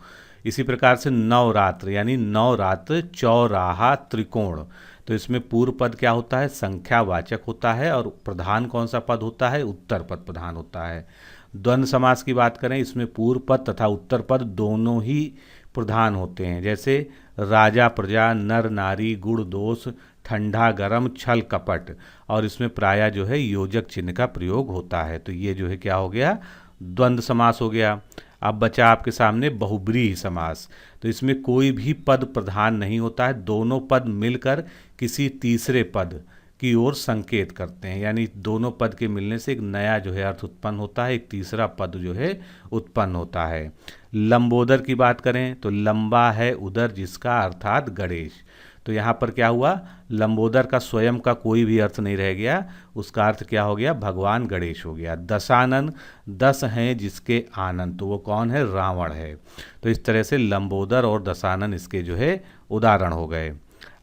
इसी प्रकार से नवरात्र यानी नवरात्र, चौराहा, त्रिकोण। तो इसमें पूर्व पद क्या होता है, संख्यावाचक होता है और प्रधान कौन सा पद होता है, उत्तर पद प्रधान होता है। द्वंद्व समास की बात करें, इसमें पूर्व पद तथा उत्तर पद दोनों ही प्रधान होते हैं। जैसे राजा प्रजा, नर नारी, गुण दोष, ठंडा गरम, छल कपट। और इसमें प्रायः जो है योजक चिन्ह का प्रयोग होता है। तो ये जो है क्या हो गया, द्वंद्व समास हो गया। अब बचा आपके सामने बहुब्रीहि समास। तो इसमें कोई भी पद प्रधान नहीं होता है, दोनों पद मिलकर किसी तीसरे पद की ओर संकेत करते हैं। यानी दोनों पद के मिलने से एक नया जो है अर्थ उत्पन्न होता है, एक तीसरा पद जो है उत्पन्न होता है। लंबोदर की बात करें तो लंबा है उदर जिसका, अर्थात गणेश। तो यहाँ पर क्या हुआ, लंबोदर का स्वयं का कोई भी अर्थ नहीं रह गया, उसका अर्थ क्या हो गया, भगवान गणेश हो गया। दशानन, 10 हैं जिसके आनंद, तो वो कौन है, रावण है। तो इस तरह से लंबोदर और दशानन इसके जो है उदाहरण हो गए।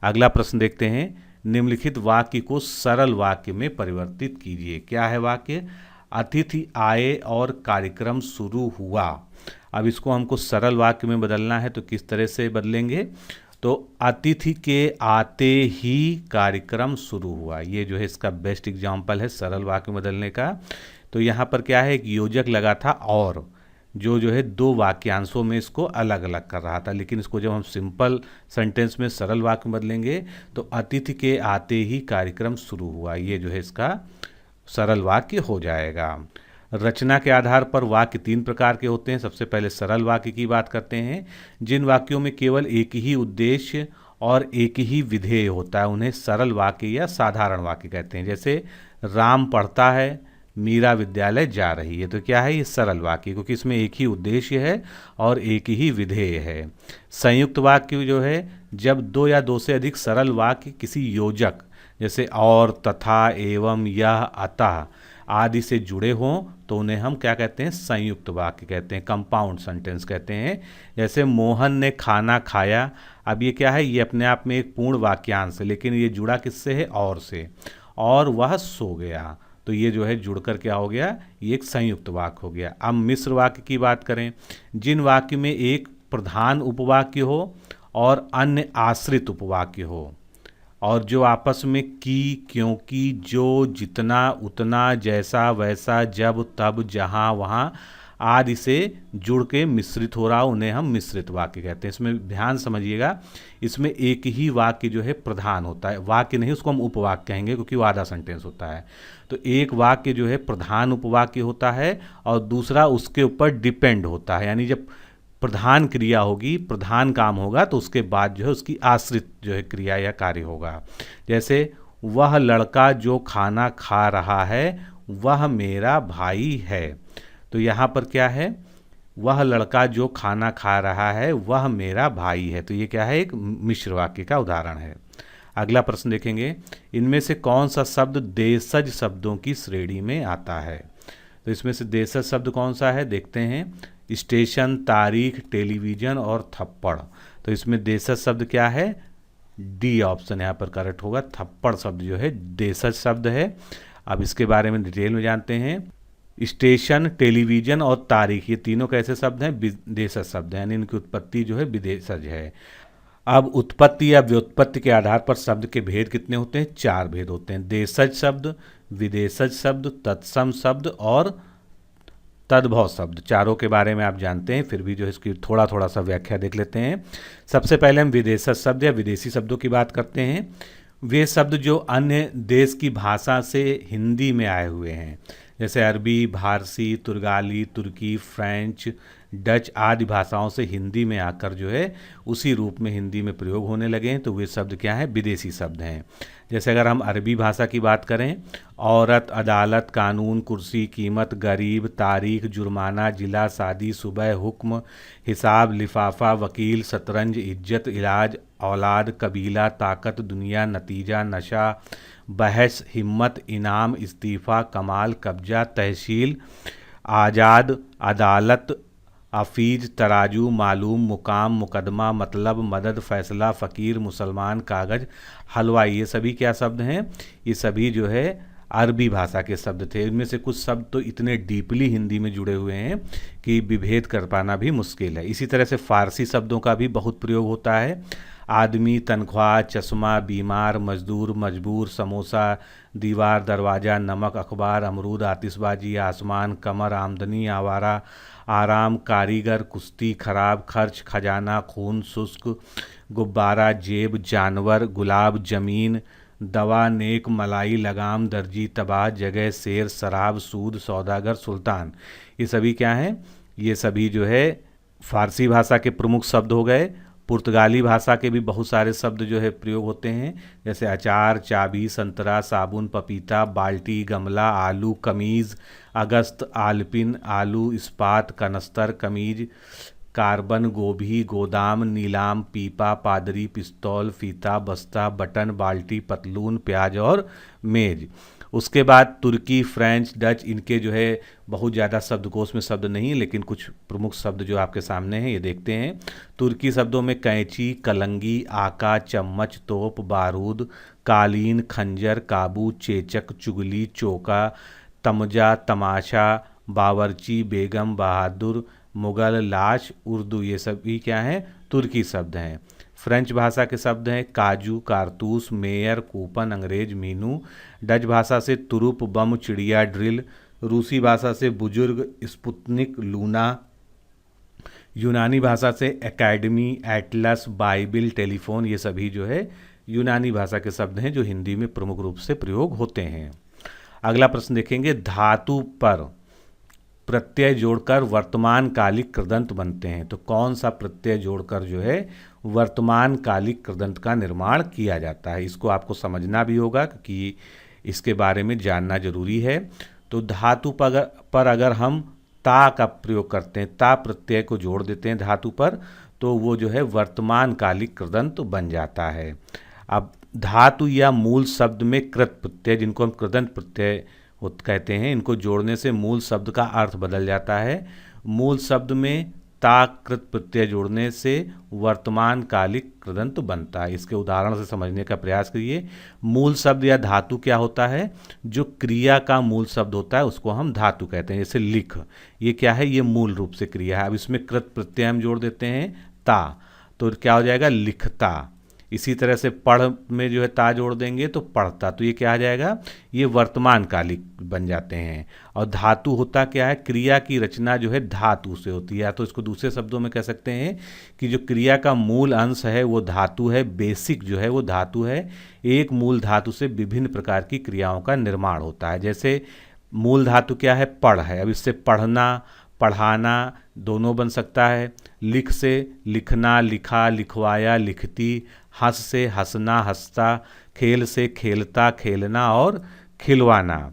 अगला प्रश्न देखते हैं। निम्नलिखित वाक्य को सरल वाक्य में परिवर्तित कीजिए। क्या है वाक्य, अतिथि आए और कार्यक्रम शुरू हुआ। अब इसको हमको सरल वाक्य में बदलना है, तो किस तरह से बदलेंगे, तो अतिथि के आते ही कार्यक्रम शुरू हुआ। ये जो है इसका बेस्ट एग्जाम्पल है सरल वाक्य में बदलने का। तो यहाँ पर क्या है, एक योजक लगा था और जो है 2 वाक्यांशों में इसको अलग अलग कर रहा था। लेकिन इसको जब हम सिंपल सेंटेंस में सरल वाक्य में बदलेंगे तो अतिथि के आते ही कार्यक्रम शुरू हुआ, ये जो है इसका सरल वाक्य हो जाएगा। रचना के आधार पर वाक्य 3 प्रकार के होते हैं। सबसे पहले सरल वाक्य की बात करते हैं। जिन वाक्यों में केवल एक ही उद्देश्य और एक ही विधेय होता है उन्हें सरल वाक्य या साधारण वाक्य कहते हैं। जैसे राम पढ़ता है, मीरा विद्यालय जा रही है। तो क्या है, ये सरल वाक्य, क्योंकि इसमें एक ही उद्देश्य है और एक ही विधेय है। संयुक्त वाक्य जो है, जब 2 या 2 से अधिक सरल वाक्य किसी योजक, जैसे और, तथा, एवं, यह, अतः आदि से जुड़े हों तो उन्हें हम क्या कहते हैं, संयुक्त वाक्य कहते हैं, कंपाउंड सेंटेंस कहते हैं। जैसे मोहन ने खाना खाया, अब ये क्या है, ये अपने आप में एक पूर्ण वाक्यांश है, लेकिन ये जुड़ा किससे है, और से, और वह सो गया, तो ये जो है जुड़कर क्या हो गया, ये एक संयुक्त वाक्य हो गया। अब मिश्र वाक्य की बात करें, जिन वाक्य में एक प्रधान उपवाक्य हो और अन्य आश्रित उपवाक्य हो, और जो आपस में की, क्योंकि, जो, जितना, उतना, जैसा, वैसा, जब, तब, जहाँ, वहाँ आदि से जुड़ के मिश्रित हो रहा, उन्हें हम मिश्रित वाक्य कहते हैं। इसमें ध्यान समझिएगा, इसमें एक ही वाक्य जो है प्रधान होता है, वाक्य नहीं, उसको हम उपवाक्य कहेंगे क्योंकि वो आधा सेंटेंस होता है। तो एक वाक्य जो है प्रधान उपवाक्य होता है और दूसरा उसके ऊपर डिपेंड होता है, यानी जब प्रधान क्रिया होगी, प्रधान काम होगा, तो उसके बाद जो है उसकी आश्रित जो है क्रिया या कार्य होगा। जैसे वह लड़का जो खाना खा रहा है वह मेरा भाई है, तो यहाँ पर क्या है, वह लड़का जो खाना खा रहा है वह मेरा भाई है, तो ये क्या है, एक मिश्र वाक्य का उदाहरण है। अगला प्रश्न देखेंगे, इनमें से कौन सा शब्द देशज शब्दों की श्रेणी में आता है। तो इसमें से देशज शब्द कौन सा है, देखते हैं, स्टेशन, तारीख, टेलीविज़न और थप्पड़। तो इसमें देशज शब्द क्या है, डी ऑप्शन यहाँ पर करेक्ट होगा, थप्पड़ शब्द जो है देशज शब्द है। अब इसके बारे में डिटेल में जानते हैं। स्टेशन, टेलीविज़न और तारीख, ये तीनों कैसे शब्द हैं, विदेशज शब्द हैं, यानी इनकी उत्पत्ति जो है विदेशज है। अब उत्पत्ति या व्युत्पत्ति के आधार पर शब्द के भेद कितने होते हैं, 4 भेद होते हैं, देशज शब्द, विदेशज शब्द, तत्सम शब्द और तद्भव शब्द। चारों के बारे में आप जानते हैं, फिर भी जो है इसकी थोड़ा थोड़ा सा व्याख्या देख लेते हैं। सबसे पहले हम विदेशज शब्द या विदेशी शब्दों की बात करते हैं। वे शब्द जो अन्य देश की भाषा से हिंदी में आए हुए हैं, जैसे अरबी, फारसी, तुर्गाली, तुर्की, फ्रेंच, डच आदि भाषाओं से हिंदी में आकर जो है उसी रूप में हिंदी में प्रयोग होने लगे हैं, तो वे शब्द क्या हैं, विदेशी शब्द हैं। जैसे अगर हम अरबी भाषा की बात करें, औरत, अदालत, कानून, कुर्सी, कीमत, गरीब, तारीख, जुर्माना, जिला, शादी, सुबह, हुक्म, हिसाब, लिफाफा, वकील, शतरंज, इज्जत, इलाज, औलाद, कबीला, ताकत, दुनिया, नतीजा, नशा, बहस, हिम्मत, इनाम, इस्तीफ़ा, कमाल, कब्जा, तहसील, आज़ाद, अदालत, अफीज, तराजू, मालूम, मुकाम, मुकदमा, मतलब, मदद, फैसला, फ़कीर, मुसलमान, कागज़, हलवाई, ये सभी क्या शब्द हैं, ये सभी जो है अरबी भाषा के शब्द थे। इनमें से कुछ शब्द तो इतने डीपली हिंदी में जुड़े हुए हैं कि विभेद कर पाना भी मुश्किल है। इसी तरह से फ़ारसी शब्दों का भी बहुत प्रयोग होता है। आदमी, तनख्वाह, चश्मा, बीमार, मजदूर, मजबूर, समोसा, दीवार, दरवाज़ा, नमक, अखबार, अमरूद, आतिशबाजी, आसमान, कमर, आमदनी, आवारा, आराम, कारीगर, कुश्ती, खराब, खर्च, खजाना, खून, शुष्क, गुब्बारा, जेब, जानवर, गुलाब, ज़मीन, दवा, नेक, मलाई, लगाम, दर्जी, तबाह, जगह, शेर, शराब, सूद, सौदागर, सुल्तान, ये सभी क्या हैं, ये सभी जो है फारसी भाषा के प्रमुख शब्द हो गए। पुर्तगाली भाषा के भी बहुत सारे शब्द जो है प्रयोग होते हैं, जैसे अचार, चाबी, संतरा, साबुन, पपीता, बाल्टी, गमला, आलू, कमीज़, अगस्त, आलपिन, आलू, इस्पात, कनस्तर, कमीज, कार्बन, गोभी, गोदाम, नीलाम, पीपा, पादरी, पिस्तौल, फीता, बस्ता, बटन, बाल्टी, पतलून, प्याज और मेज। उसके बाद तुर्की, फ्रेंच, डच, इनके जो है बहुत ज़्यादा शब्दकोश में शब्द नहीं, लेकिन कुछ प्रमुख शब्द जो आपके सामने हैं ये देखते हैं। तुर्की शब्दों में कैंची, कलंगी, आका, चम्मच, तोप, बारूद, कालीन, खंजर, काबू, चेचक, चुगली, चौका, तमजा, तमाशा, बावर्ची, बेगम, बहादुर, मुगल, लाश, उर्दू, ये सभी क्या हैं, तुर्की शब्द हैं। फ्रेंच भाषा के शब्द हैं काजू, कारतूस, मेयर, कूपन, अंग्रेज, मीनू। डच भाषा से तुरुप, बम, चिड़िया, ड्रिल। रूसी भाषा से बुजुर्ग, स्पुतनिक, लूना। यूनानी भाषा से एकेडमी, एटलस, बाइबिल, टेलीफोन, ये सभी जो है यूनानी भाषा के शब्द हैं जो हिंदी में प्रमुख रूप से प्रयोग होते हैं। अगला प्रश्न देखेंगे, धातु पर प्रत्यय जोड़कर वर्तमान कालिक कृदंत बनते हैं, तो कौन सा प्रत्यय जोड़कर जो है वर्तमान कालिक कृदंत का निर्माण किया जाता है, इसको आपको समझना भी होगा क्योंकि इसके बारे में जानना जरूरी है। तो धातु पर अगर हम ता का प्रयोग करते हैं, ता प्रत्यय को जोड़ देते हैं धातु पर, तो वो जो है वर्तमान कालिक कृदंत बन जाता है। अब धातु या मूल शब्द में कृत प्रत्यय, जिनको हम कृदंत प्रत्यय कहते हैं। इनको जोड़ने से मूल शब्द का अर्थ बदल जाता है। मूल शब्द में ता कृत प्रत्यय जोड़ने से वर्तमान कालिक कृदंत बनता है। इसके उदाहरण से समझने का प्रयास करिए। मूल शब्द या धातु क्या होता है? जो क्रिया का मूल शब्द होता है उसको हम धातु कहते हैं। जैसे लिख, ये क्या है? ये मूल रूप से क्रिया है। अब इसमें कृत प्रत्यय हम जोड़ देते हैं ता, तो क्या हो जाएगा? लिखता। इसी तरह से पढ़ में जो है ता जोड़ देंगे तो पढ़ता, तो ये क्या आ जाएगा? ये वर्तमान कालिक बन जाते हैं। और धातु होता क्या है? क्रिया की रचना जो है धातु से होती है। या तो इसको दूसरे शब्दों में कह सकते हैं कि जो क्रिया का मूल अंश है वो धातु है, बेसिक जो है वो धातु है। एक मूल धातु से विभिन्न प्रकार की क्रियाओं का निर्माण होता है। जैसे मूल धातु क्या है? पढ़ है। अब इससे पढ़ना, पढ़ाना दोनों बन सकता है। लिख से लिखना, लिखा, लिखवाया, लिखती। हंस से हंसना, हंसता। खेल से खेलता, खेलना और खिलवाना।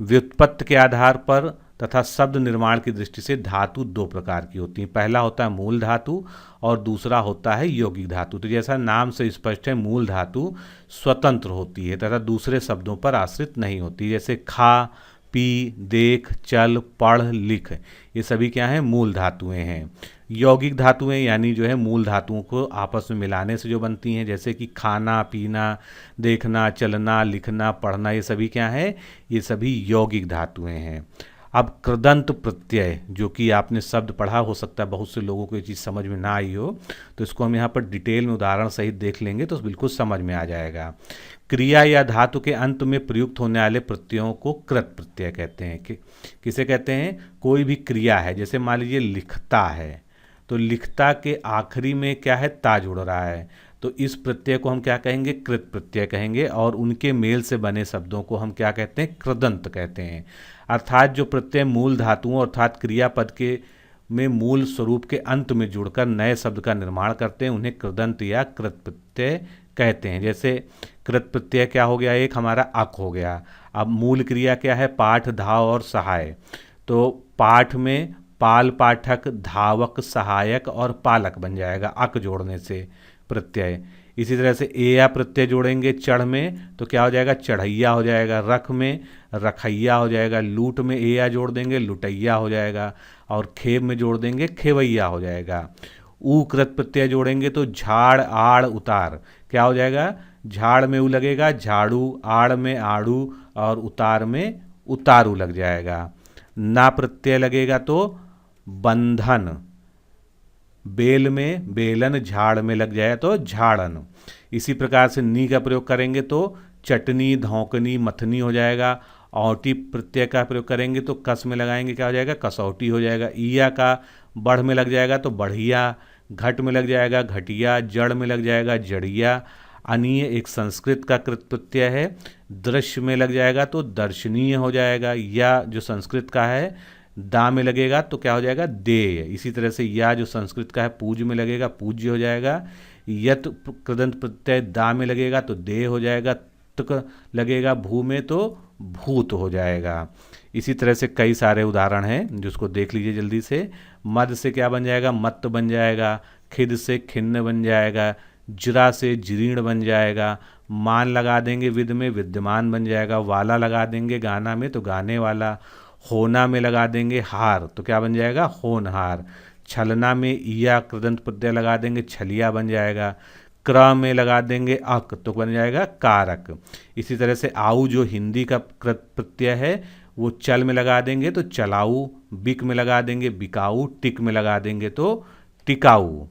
व्युत्पत्ति के आधार पर तथा शब्द निर्माण की दृष्टि से धातु दो प्रकार की होती हैं। पहला होता है मूल धातु और दूसरा होता है यौगिक धातु। तो जैसा नाम से स्पष्ट है, मूल धातु स्वतंत्र होती है तथा दूसरे शब्दों पर आश्रित नहीं होती। जैसे खा, पी, देख, चल, पढ़, लिख, ये सभी क्या हैं? मूल धातुएं हैं। यौगिक धातुएं यानी जो है मूल धातुओं को आपस में मिलाने से जो बनती हैं, जैसे कि खाना, पीना, देखना, चलना, लिखना, पढ़ना, ये सभी क्या है? ये सभी यौगिक धातुएं हैं। अब कृदंत प्रत्यय, जो कि आपने शब्द पढ़ा, हो सकता है बहुत से लोगों को ये चीज़ समझ में ना आई हो, तो इसको हम यहाँ पर डिटेल में उदाहरण सहित देख लेंगे तो बिल्कुल समझ में आ जाएगा। क्रिया या धातु के अंत में प्रयुक्त होने वाले प्रत्ययों को कृत प्रत्यय कहते हैं। किसे कहते हैं? कोई भी क्रिया है, जैसे मान लीजिए लिखता है, तो लिखता के आखिरी में क्या है? ता जुड़ रहा है, तो इस प्रत्यय को हम क्या कहेंगे? कृत प्रत्यय कहेंगे। और उनके मेल से बने शब्दों को हम क्या कहते हैं? कृदंत कहते हैं। अर्थात जो प्रत्यय मूल धातुओं अर्थात क्रियापद के में मूल स्वरूप के अंत में जुड़कर नए शब्द का निर्माण करते हैं, उन्हें कृदंत या कृत प्रत्यय कहते हैं। जैसे कृत प्रत्यय क्या हो गया? एक हमारा अक हो गया। अब मूल क्रिया क्या है? पाठ, धाव और सहाय। तो पाठ में पाल, पाठक, धावक, सहायक और पालक बन जाएगा अक जोड़ने से प्रत्यय। इसी तरह से एया प्रत्यय जोड़ेंगे चढ़ में तो क्या हो जाएगा? चढ़ैया हो जाएगा। रख में रखैया हो जाएगा। लूट में एया जोड़ देंगे लुटैया हो जाएगा। और खेब में जोड़ देंगे खेवैया हो जाएगा। ऊ कृत प्रत्यय जोड़ेंगे तो झाड़, आड़, उतार क्या हो जाएगा? झाड़ में ऊ लगेगा झाड़ू, आड़ में आड़ू और उतार में उतारू लग जाएगा। ना प्रत्यय लगेगा तो बंधन, बेल में बेलन, झाड़ में लग जाए तो झाड़न। इसी प्रकार से नी का प्रयोग करेंगे तो चटनी, धौकनी, मथनी हो जाएगा। औटी प्रत्यय का प्रयोग करेंगे तो कस में लगाएंगे क्या हो जाएगा? कसौटी हो जाएगा। ईया का बढ़ में लग जाएगा तो बढ़िया। घट में लग जाएगा घटिया। जड़ में लग जाएगा जड़िया। अनीय एक संस्कृत का कृत प्रत्यय है। दृश्य में लग जाएगा तो दर्शनीय हो जाएगा। या जो संस्कृत का है दा में लगेगा तो क्या हो जाएगा? देय। इसी तरह से या जो संस्कृत का है पूज में लगेगा पूज्य हो जाएगा। यत कृदंत प्रत्यय दा में लगेगा तो देय हो जाएगा। तुक लगेगा भू में तो भूत हो जाएगा। इसी तरह से कई सारे उदाहरण हैं जिसको देख लीजिए जल्दी से। मद से क्या बन जाएगा? मत बन जाएगा। खिद से खिन्न बन जाएगा। जरा से जीर्ण बन जाएगा। मान लगा देंगे विद में विद्यमान बन जाएगा। वाला लगा देंगे गाना में तो गाने वाला। होना में लगा देंगे हार तो क्या बन जाएगा? होनहार। छलना में ईया कृदंत प्रत्यय लगा देंगे छलिया बन जाएगा। क्र में लगा देंगे अक तो बन जाएगा कारक। इसी तरह से आऊ जो हिंदी का कृत प्रत्यय है वो चल में लगा देंगे तो चलाऊ। बिक में लगा देंगे बिकाऊ। टिक में लगा देंगे तो टिकाऊ।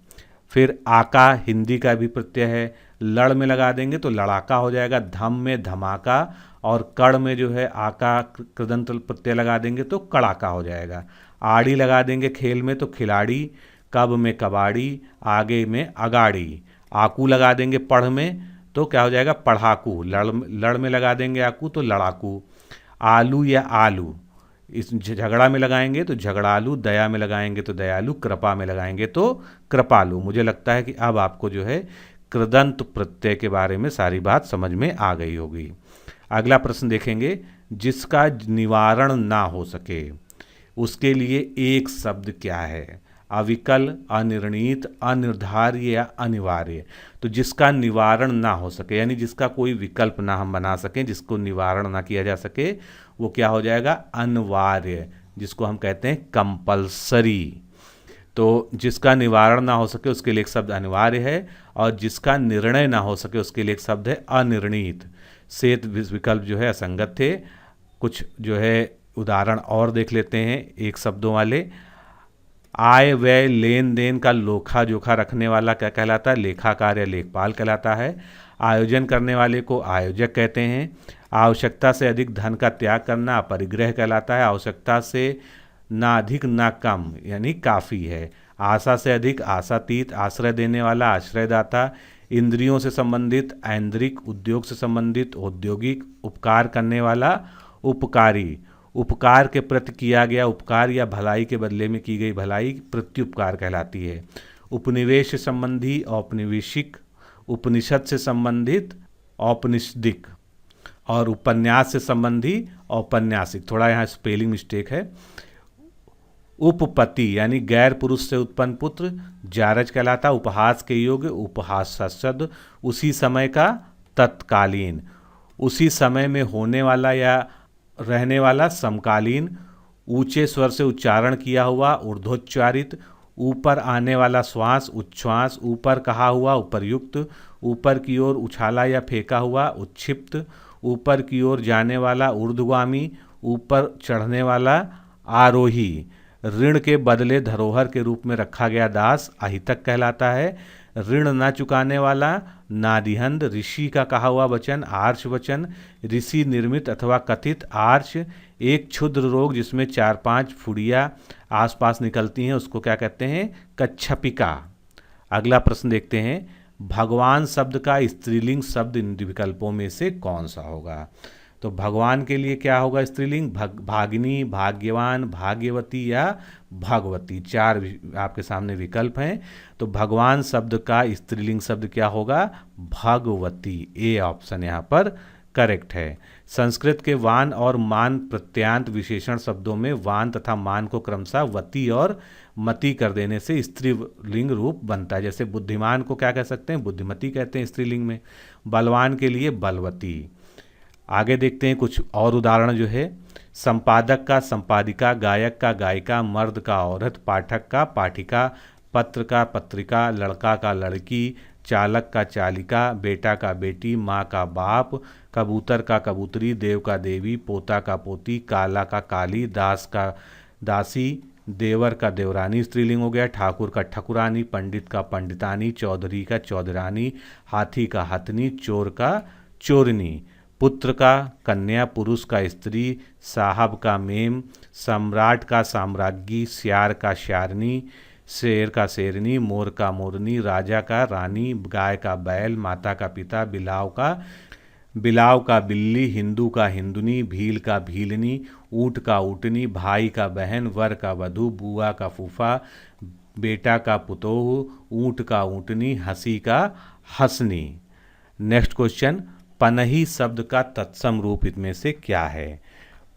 फिर आका हिंदी का भी प्रत्यय है। लड़ में लगा देंगे तो लड़ाका हो जाएगा। धम में धमाका और कड़ में जो है आका कृदंत प्रत्यय लगा देंगे तो कड़ाका हो जाएगा। आड़ी लगा देंगे खेल में तो खिलाड़ी। कब में कबाड़ी। आगे में अगाड़ी। आकू लगा देंगे पढ़ में तो क्या हो जाएगा? पढ़ाकू। लड़ में लगा देंगे आकू तो लड़ाकू। आलू या आलू इस झगड़ा में लगाएंगे तो झगड़ालू। दया में लगाएंगे तो दयालु। कृपा में लगाएंगे तो कृपालु। मुझे लगता है कि अब आपको जो है कृदंत प्रत्यय के बारे में सारी बात समझ में आ गई होगी। अगला प्रश्न देखेंगे। जिसका निवारण ना हो सके उसके लिए एक शब्द क्या है? अविकल, अनिर्णीत, अनिर्धार्य या अनिवार्य। तो जिसका निवारण ना हो सके यानी जिसका कोई विकल्प ना हम बना सकें, जिसको निवारण ना किया जा सके, वो क्या हो जाएगा, अनिवार्य, जिसको हम कहते हैं कंपल्सरी। तो जिसका निवारण ना हो सके उसके लिए एक शब्द अनिवार्य है, और जिसका निर्णय ना हो सके उसके लिए एक शब्द है अनिर्णीत। शेष विकल्प जो है असंगत थे। कुछ जो है उदाहरण और देख लेते हैं एक शब्दों वाले। आय व्यय लेन देन का लोखा जोखा रखने वाला क्या कहलाता है, लेखाकार या लेखपाल कहलाता है। आयोजन करने वाले को आयोजक कहते हैं। आवश्यकता से अधिक धन का त्याग करना अपरिग्रह कहलाता है। आवश्यकता से ना अधिक ना कम यानी काफ़ी है। आशा से अधिक आशातीत, आश्रय देने वाला आश्रयदाता। इंद्रियों से संबंधित ऐन्द्रिक, उद्योग से संबंधित औद्योगिक, उपकार करने वाला उपकारी। उपकार के प्रति किया गया उपकार या भलाई के बदले में की गई भलाई प्रत्युपकार कहलाती है। उपनिवेश से संबंधी औपनिवेशिक, उपनिषद से संबंधित औपनिषदिक, और उपन्यास से संबंधी औपन्यासिक। थोड़ा यहाँ स्पेलिंग मिस्टेक है। उपपति यानी गैर पुरुष से उत्पन्न पुत्र जारज कहलाता। उपहास के योग्य उपहासास्पद, उसी समय का तत्कालीन, उसी समय में होने वाला या रहने वाला समकालीन, ऊंचे स्वर से उच्चारण किया हुआ ऊर्ध्वोच्चारित, ऊपर आने वाला श्वास उच्छ्वास, ऊपर कहा हुआ उपर्युक्त, ऊपर की ओर उछाला या फेंका हुआ उच्छिप्त, ऊपर की ओर जाने वाला ऊर्ध्वगामी, ऊपर चढ़ने वाला आरोही। ऋण के बदले धरोहर के रूप में रखा गया दास अहितक कहलाता है। ऋण न चुकाने वाला नादिहंद, ऋषि का कहा हुआ वचन आर्ष वचन, ऋषि निर्मित अथवा कथित आर्ष। एक क्षुद्र रोग जिसमें 4-5 फुड़ियाँ आसपास निकलती हैं उसको क्या कहते हैं, कच्छपिका। अगला प्रश्न देखते हैं, भगवान शब्द का स्त्रीलिंग शब्द इन विकल्पों में से कौन सा होगा। तो भगवान के लिए क्या होगा स्त्रीलिंग, भागिनी, भाग्यवान, भाग्यवती या भगवती। 4 आपके सामने विकल्प हैं। तो भगवान शब्द का स्त्रीलिंग शब्द क्या होगा, भगवती। ए ऑप्शन यहाँ पर करेक्ट है। संस्कृत के वान और मान प्रत्यांत विशेषण शब्दों में वान तथा मान को क्रमशः वती और मति कर देने से स्त्रीलिंग रूप बनता है। जैसे बुद्धिमान को क्या कह सकते हैं, बुद्धिमती कहते हैं स्त्रीलिंग में। बलवान के लिए बलवती। आगे देखते हैं कुछ और उदाहरण जो है। संपादक का संपादिका, गायक का गायिका, मर्द का औरत, पाठक का पाठिका, पत्र का पत्रिका, लड़का का लड़की, चालक का चालिका, बेटा का बेटी, माँ का बाप, कबूतर का कबूतरी, देव का देवी, पोता का पोती, काला का काली, दास का दासी, देवर का देवरानी स्त्रीलिंग हो गया, ठाकुर का ठकुरानी, पंडित का पंडितानी, चौधरी का चौधरानी, हाथी का हथनी, चोर का चोरनी, पुत्र का कन्या, पुरुष का स्त्री, साहब का मेम, सम्राट का साम्राज्ञी, श्यार का श्यारनी, शेर का शेरनी, मोर का मोरनी, राजा का रानी, गाय का बैल, माता का पिता, बिलाव का बिल्ली, हिंदू का हिंदुनी, भील का भीलनी, ऊँट का ऊँटनी, भाई का बहन, वर का वधू, बुआ का फूफा, बेटा का पुतोह, ऊँट का ऊँटनी, हंसी का हंसनी। नेक्स्ट क्वेश्चन, पनही शब्द का तत्सम रूप इनमें से क्या है।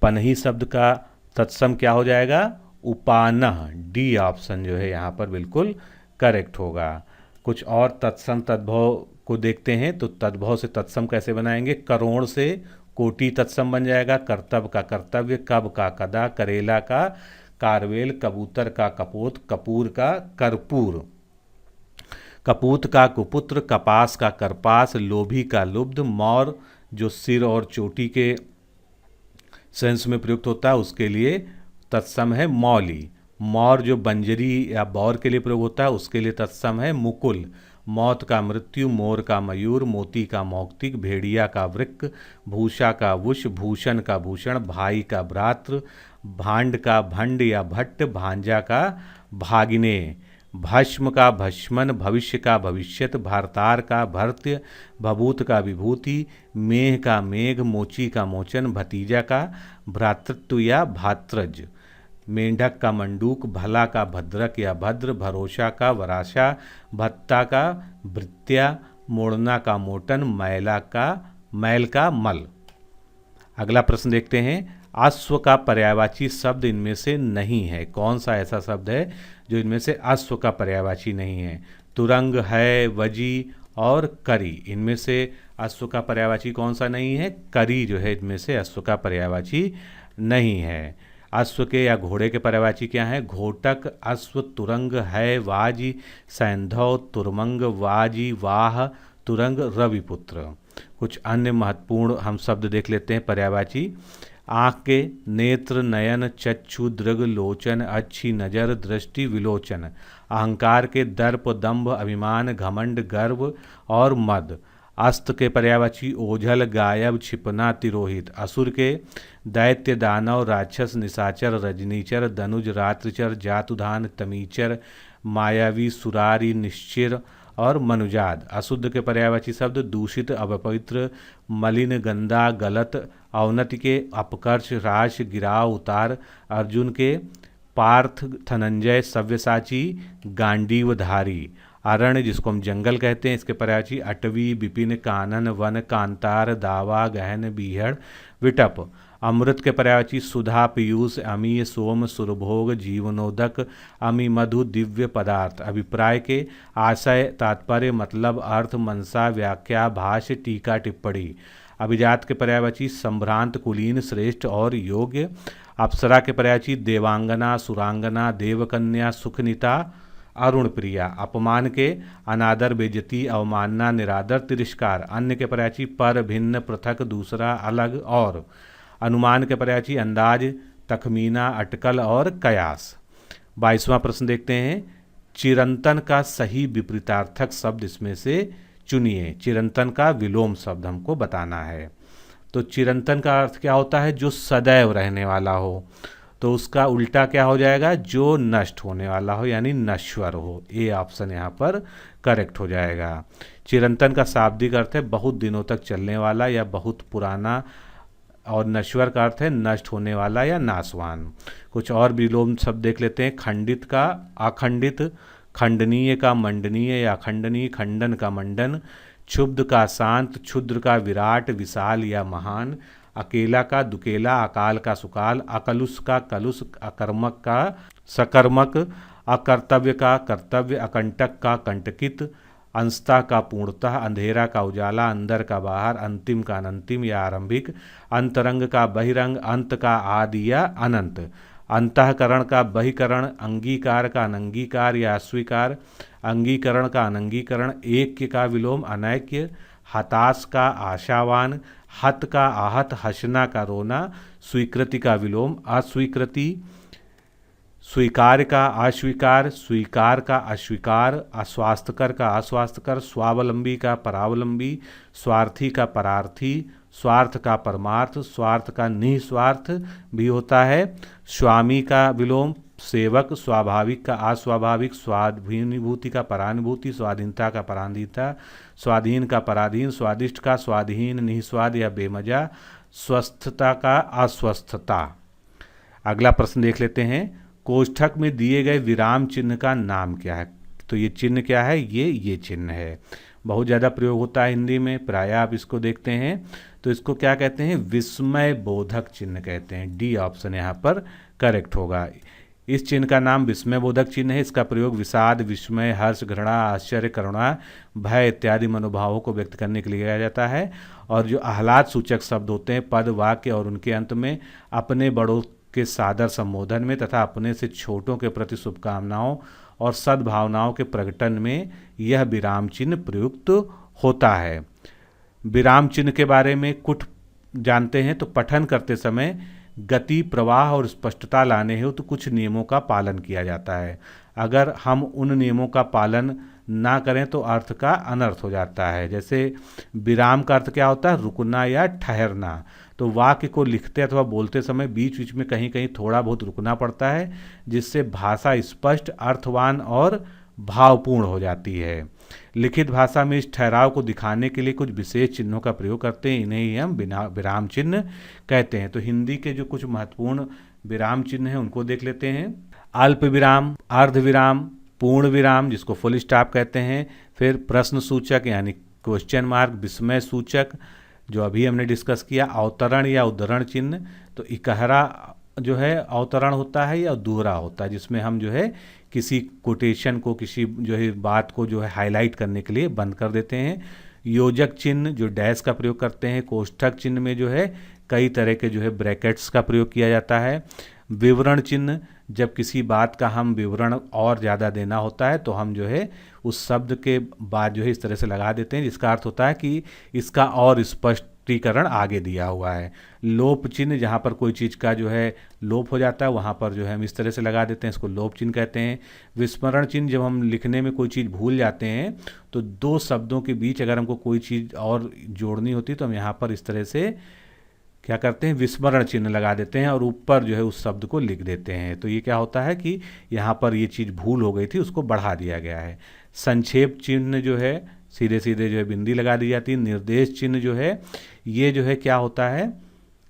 पनही शब्द का तत्सम क्या हो जाएगा, उपानह। डी ऑप्शन जो है यहाँ पर बिल्कुल करेक्ट होगा। कुछ और तत्सम तद्भव को देखते हैं। तो तद्भव से तत्सम कैसे बनाएंगे, करोड़ से कोटि तत्सम बन जाएगा। कर्तव्य का कर्तव्य, कब का कदा, करेला का कारवेल, कबूतर का कपोत, कपूर का कर्पूर, कपूत का कुपुत्र, कपास का करपास, लोभी का लुब्ध, मौर जो सिर और चोटी के सेंस में प्रयुक्त होता है उसके लिए तत्सम है मौली। मौर जो बंजरी या बौर के लिए प्रयोग होता है उसके लिए तत्सम है मुकुल। मौत का मृत्यु, मोर का मयूर, मोती का मौक्तिक, भेड़िया का वृक्क, भूषा का वुष, भूषण का भूषण, भाई का भ्रातृ, भांड का भंड या भट्ट, भांजा का भागिने, भस्म का भस्मन, भविष्य का भविष्यत, भारतार का भर्त्य, भभूत का विभूति, मेह का मेघ, मोची का मोचन, भतीजा का भ्रातृत्व या भात्रज, मेंढक का मंडूक, भला का भद्रक या भद्र, भरोसा का वराशा, भत्ता का भृत्या, मोड़ना का मोटन, मैल का मल। अगला प्रश्न देखते हैं, अश्व का पर्यायवाची शब्द इनमें से नहीं है। कौन सा ऐसा शब्द है जो इनमें से अश्व का पर्यायवाची नहीं है। तुरंग है, वजी और करी, इनमें से अश्व का पर्यायवाची कौन सा नहीं है? करी जो है इनमें से अश्व का पर्यायवाची नहीं है। अश्व के या घोड़े के पर्यायवाची क्या है? घोटक, अश्व, तुरंग, है, वाजी, सैंधव, तुरमंग, वाजी, वाह, तुरंग, रविपुत्र। कुछ अन्य महत्वपूर्ण हम शब्द देख लेते हैं पर्यायवाची। आँख के नेत्र, नयन, चक्षु, दृग, लोचन, अच्छी नज़र, दृष्टि, विलोचन। अहंकार के दर्प, दंभ, अभिमान, घमंड, गर्व और मद। अस्त के पर्यायवाची ओझल, गायब, छिपना, तिरोहित। असुर के दैत्य, दानव, राक्षस, निशाचर, रजनीचर, दनुज, रात्रिचर, जातुधान, तमीचर, मायावी, सुरारी, निश्चिर और मनुजाद। अशुद्ध के पर्यायवाची शब्द दूषित, अपवित्र, मलिन, गंदा, गलत। अवनति के अपकर्ष, राश, गिराव, उतार। अर्जुन के पार्थ, धनंजय, सव्यसाची, गांडीवधारी। अरण्य जिसको हम जंगल कहते हैं, इसके पर्यायवाची अटवी, विपिन, कानन, वन, कांतार, दावा, गहन, बीहड़, विटप। अमृत के पर्यायवाची सुधा, पीयूष, अमीय, सोम, सुरभोग, जीवनोदक, अमी, मधु, दिव्य पदार्थ। अभिप्राय के आशय, तात्पर्य, मतलब, अर्थ, मनसा, व्याख्या, भाष्य, टीका, टिप्पणी। अभिजात के पर्यायवाची संभ्रांत, कुलीन, श्रेष्ठ और योग्य। अप्सरा के पर्यायवाची देवांगना, सुरांगना, देवकन्या, सुखनिता, अरुण प्रिया। अपमान के अनादर, बेइज्जती, अवमानना, निरादर, तिरस्कार। अन्य के पर्यायवाची पर, भिन्न, पृथक, दूसरा, अलग और। अनुमान के पर्यायवाची अंदाज, तखमीना, अटकल और कयास। 22वां प्रश्न देखते हैं। चिरंतन का सही विपरीतार्थक शब्द इसमें से चुनिए। चिरंतन का विलोम शब्द हमको बताना है। तो चिरंतन का अर्थ क्या होता है? जो सदैव रहने वाला हो। तो उसका उल्टा क्या हो जाएगा? जो नष्ट होने वाला हो, यानी नश्वर हो। ए ऑप्शन यहाँ पर करेक्ट हो जाएगा। चिरंतन का शाब्दिक अर्थ है बहुत दिनों तक चलने वाला या बहुत पुराना, और नश्वर का अर्थ है नष्ट होने वाला या नाशवान। कुछ और विलोम शब्द देख लेते हैं। खंडित का अखंडित, खंडनीय का मंडनीय या अखंडनीय, खंडन का मंडन, क्षुब्ध का शांत, क्षुद्र का विराट, विशाल या महान, अकेला का दुकेला, अकाल का सुकाल, अकलुष का कलुष, अकर्मक का सकर्मक, अकर्तव्य का कर्तव्य, अकंटक का कंटकित, अंशता का पूर्णतः, अंधेरा का उजाला, अंदर का बाहर, अंतिम का अनंतिम या आरंभिक, अंतरंग का बहिरंग, अंत का आदि या अनंत, अंतःकरण का बहिकरण, अंगीकार का अनंगीकार या अस्वीकार, अंगीकरण का अनंगीकरण, ऐक्य का विलोम अनैक्य, हताश का आशावान, हत का आहत, हसना का रोना, स्वीकृति का विलोम अस्वीकृति, स्वीकार का अस्वीकार, स्वीकार का अस्वीकार, अस्वास्थ्यकर का अस्वास्थ्यकर, स्वावलंबी का परावलंबी, स्वार्थी का परार्थी, स्वार्थ का परमार्थ, स्वार्थ का निस्वार्थ भी होता है। स्वामी का विलोम सेवक, स्वाभाविक का अस्वाभाविक, स्वाधीनुभूति का परानुभूति, स्वाधीनता का पराधीनता, स्वाधीन का पराधीन, स्वादिष्ट का स्वाधीन, निस्वाद या बेमजा, स्वस्थता का अस्वस्थता। अगला प्रश्न देख लेते हैं। कोष्ठक में दिए गए विराम चिन्ह का नाम क्या है? तो ये चिन्ह क्या है? ये चिन्ह है। बहुत ज़्यादा प्रयोग होता है हिंदी में, प्रायः आप इसको देखते हैं। तो इसको क्या कहते हैं? विस्मय बोधक चिन्ह कहते हैं। डी ऑप्शन यहाँ पर करेक्ट होगा। इस चिन्ह का नाम विस्मय बोधक चिन्ह है। इसका प्रयोग विषाद, विस्मय, हर्ष, घृणा, आश्चर्य, करुणा, भय इत्यादि मनोभावों को व्यक्त करने के लिए किया जाता है। और जो आह्लाद सूचक शब्द होते हैं पद, वाक्य और उनके अंत में अपने बड़ों के सादर संबोधन में तथा अपने से छोटों के प्रति शुभकामनाओं और सद्भावनाओं के प्रकटन में यह विराम चिन्ह प्रयुक्त होता है। विराम चिन्ह के बारे में कुछ जानते हैं। तो पठन करते समय गति, प्रवाह और स्पष्टता लाने हो तो कुछ नियमों का पालन किया जाता है। अगर हम उन नियमों का पालन ना करें तो अर्थ का अनर्थ हो जाता है। जैसे विराम का अर्थ क्या होता है? रुकना या ठहरना। तो वाक्य को लिखते अथवा बोलते समय बीच बीच में कहीं कहीं थोड़ा बहुत रुकना पड़ता है, जिससे भाषा स्पष्ट, अर्थवान और भावपूर्ण हो जाती है। लिखित भाषा में इस ठहराव को दिखाने के लिए कुछ विशेष चिन्हों का प्रयोग करते हैं, इन्हें ही हम विराम चिन्ह कहते हैं। तो हिंदी के जो कुछ महत्वपूर्ण विराम चिन्ह हैं उनको देख लेते हैं। अल्प विराम, अर्ध विराम, पूर्ण विराम जिसको फुल स्टॉप कहते हैं, फिर प्रश्न सूचक यानी क्वेश्चन मार्क, विस्मय सूचक जो अभी हमने डिस्कस किया, अवतरण या उद्धरण चिन्ह। तो इकहरा जो है अवतरण होता है या दोहरा होता है, जिसमें हम जो है किसी कोटेशन को, किसी जो है बात को जो है हाईलाइट करने के लिए बंद कर देते हैं। योजक चिन्ह जो डैश का प्रयोग करते हैं, कोष्ठक चिन्ह में जो है कई तरह के जो है ब्रैकेट्स का प्रयोग किया जाता है, विवरण चिन्ह जब किसी बात का हम विवरण और ज़्यादा देना होता है तो हम जो है उस शब्द के बाद जो है इस तरह से लगा देते हैं, जिसका अर्थ होता है कि इसका और स्पष्टीकरण आगे दिया हुआ है। लोप चिन्ह जहाँ पर कोई चीज़ का जो है लोप हो जाता है वहाँ पर जो है हम इस तरह से लगा देते हैं, इसको लोप चिन्ह कहते हैं। विस्मरण चिन्ह जब हम लिखने में कोई चीज़ भूल जाते हैं तो दो शब्दों के बीच अगर हमको कोई चीज़ और जोड़नी होती है तो हम यहाँ पर इस तरह से क्या करते हैं, विस्मरण चिन्ह लगा देते हैं और ऊपर जो है उस शब्द को लिख देते हैं। तो ये क्या होता है कि यहाँ पर ये चीज़ भूल हो गई थी, उसको बढ़ा दिया गया है। संक्षेप चिन्ह जो है सीधे सीधे जो है बिंदी लगा दी जाती है। निर्देश चिन्ह जो है ये जो है क्या होता है,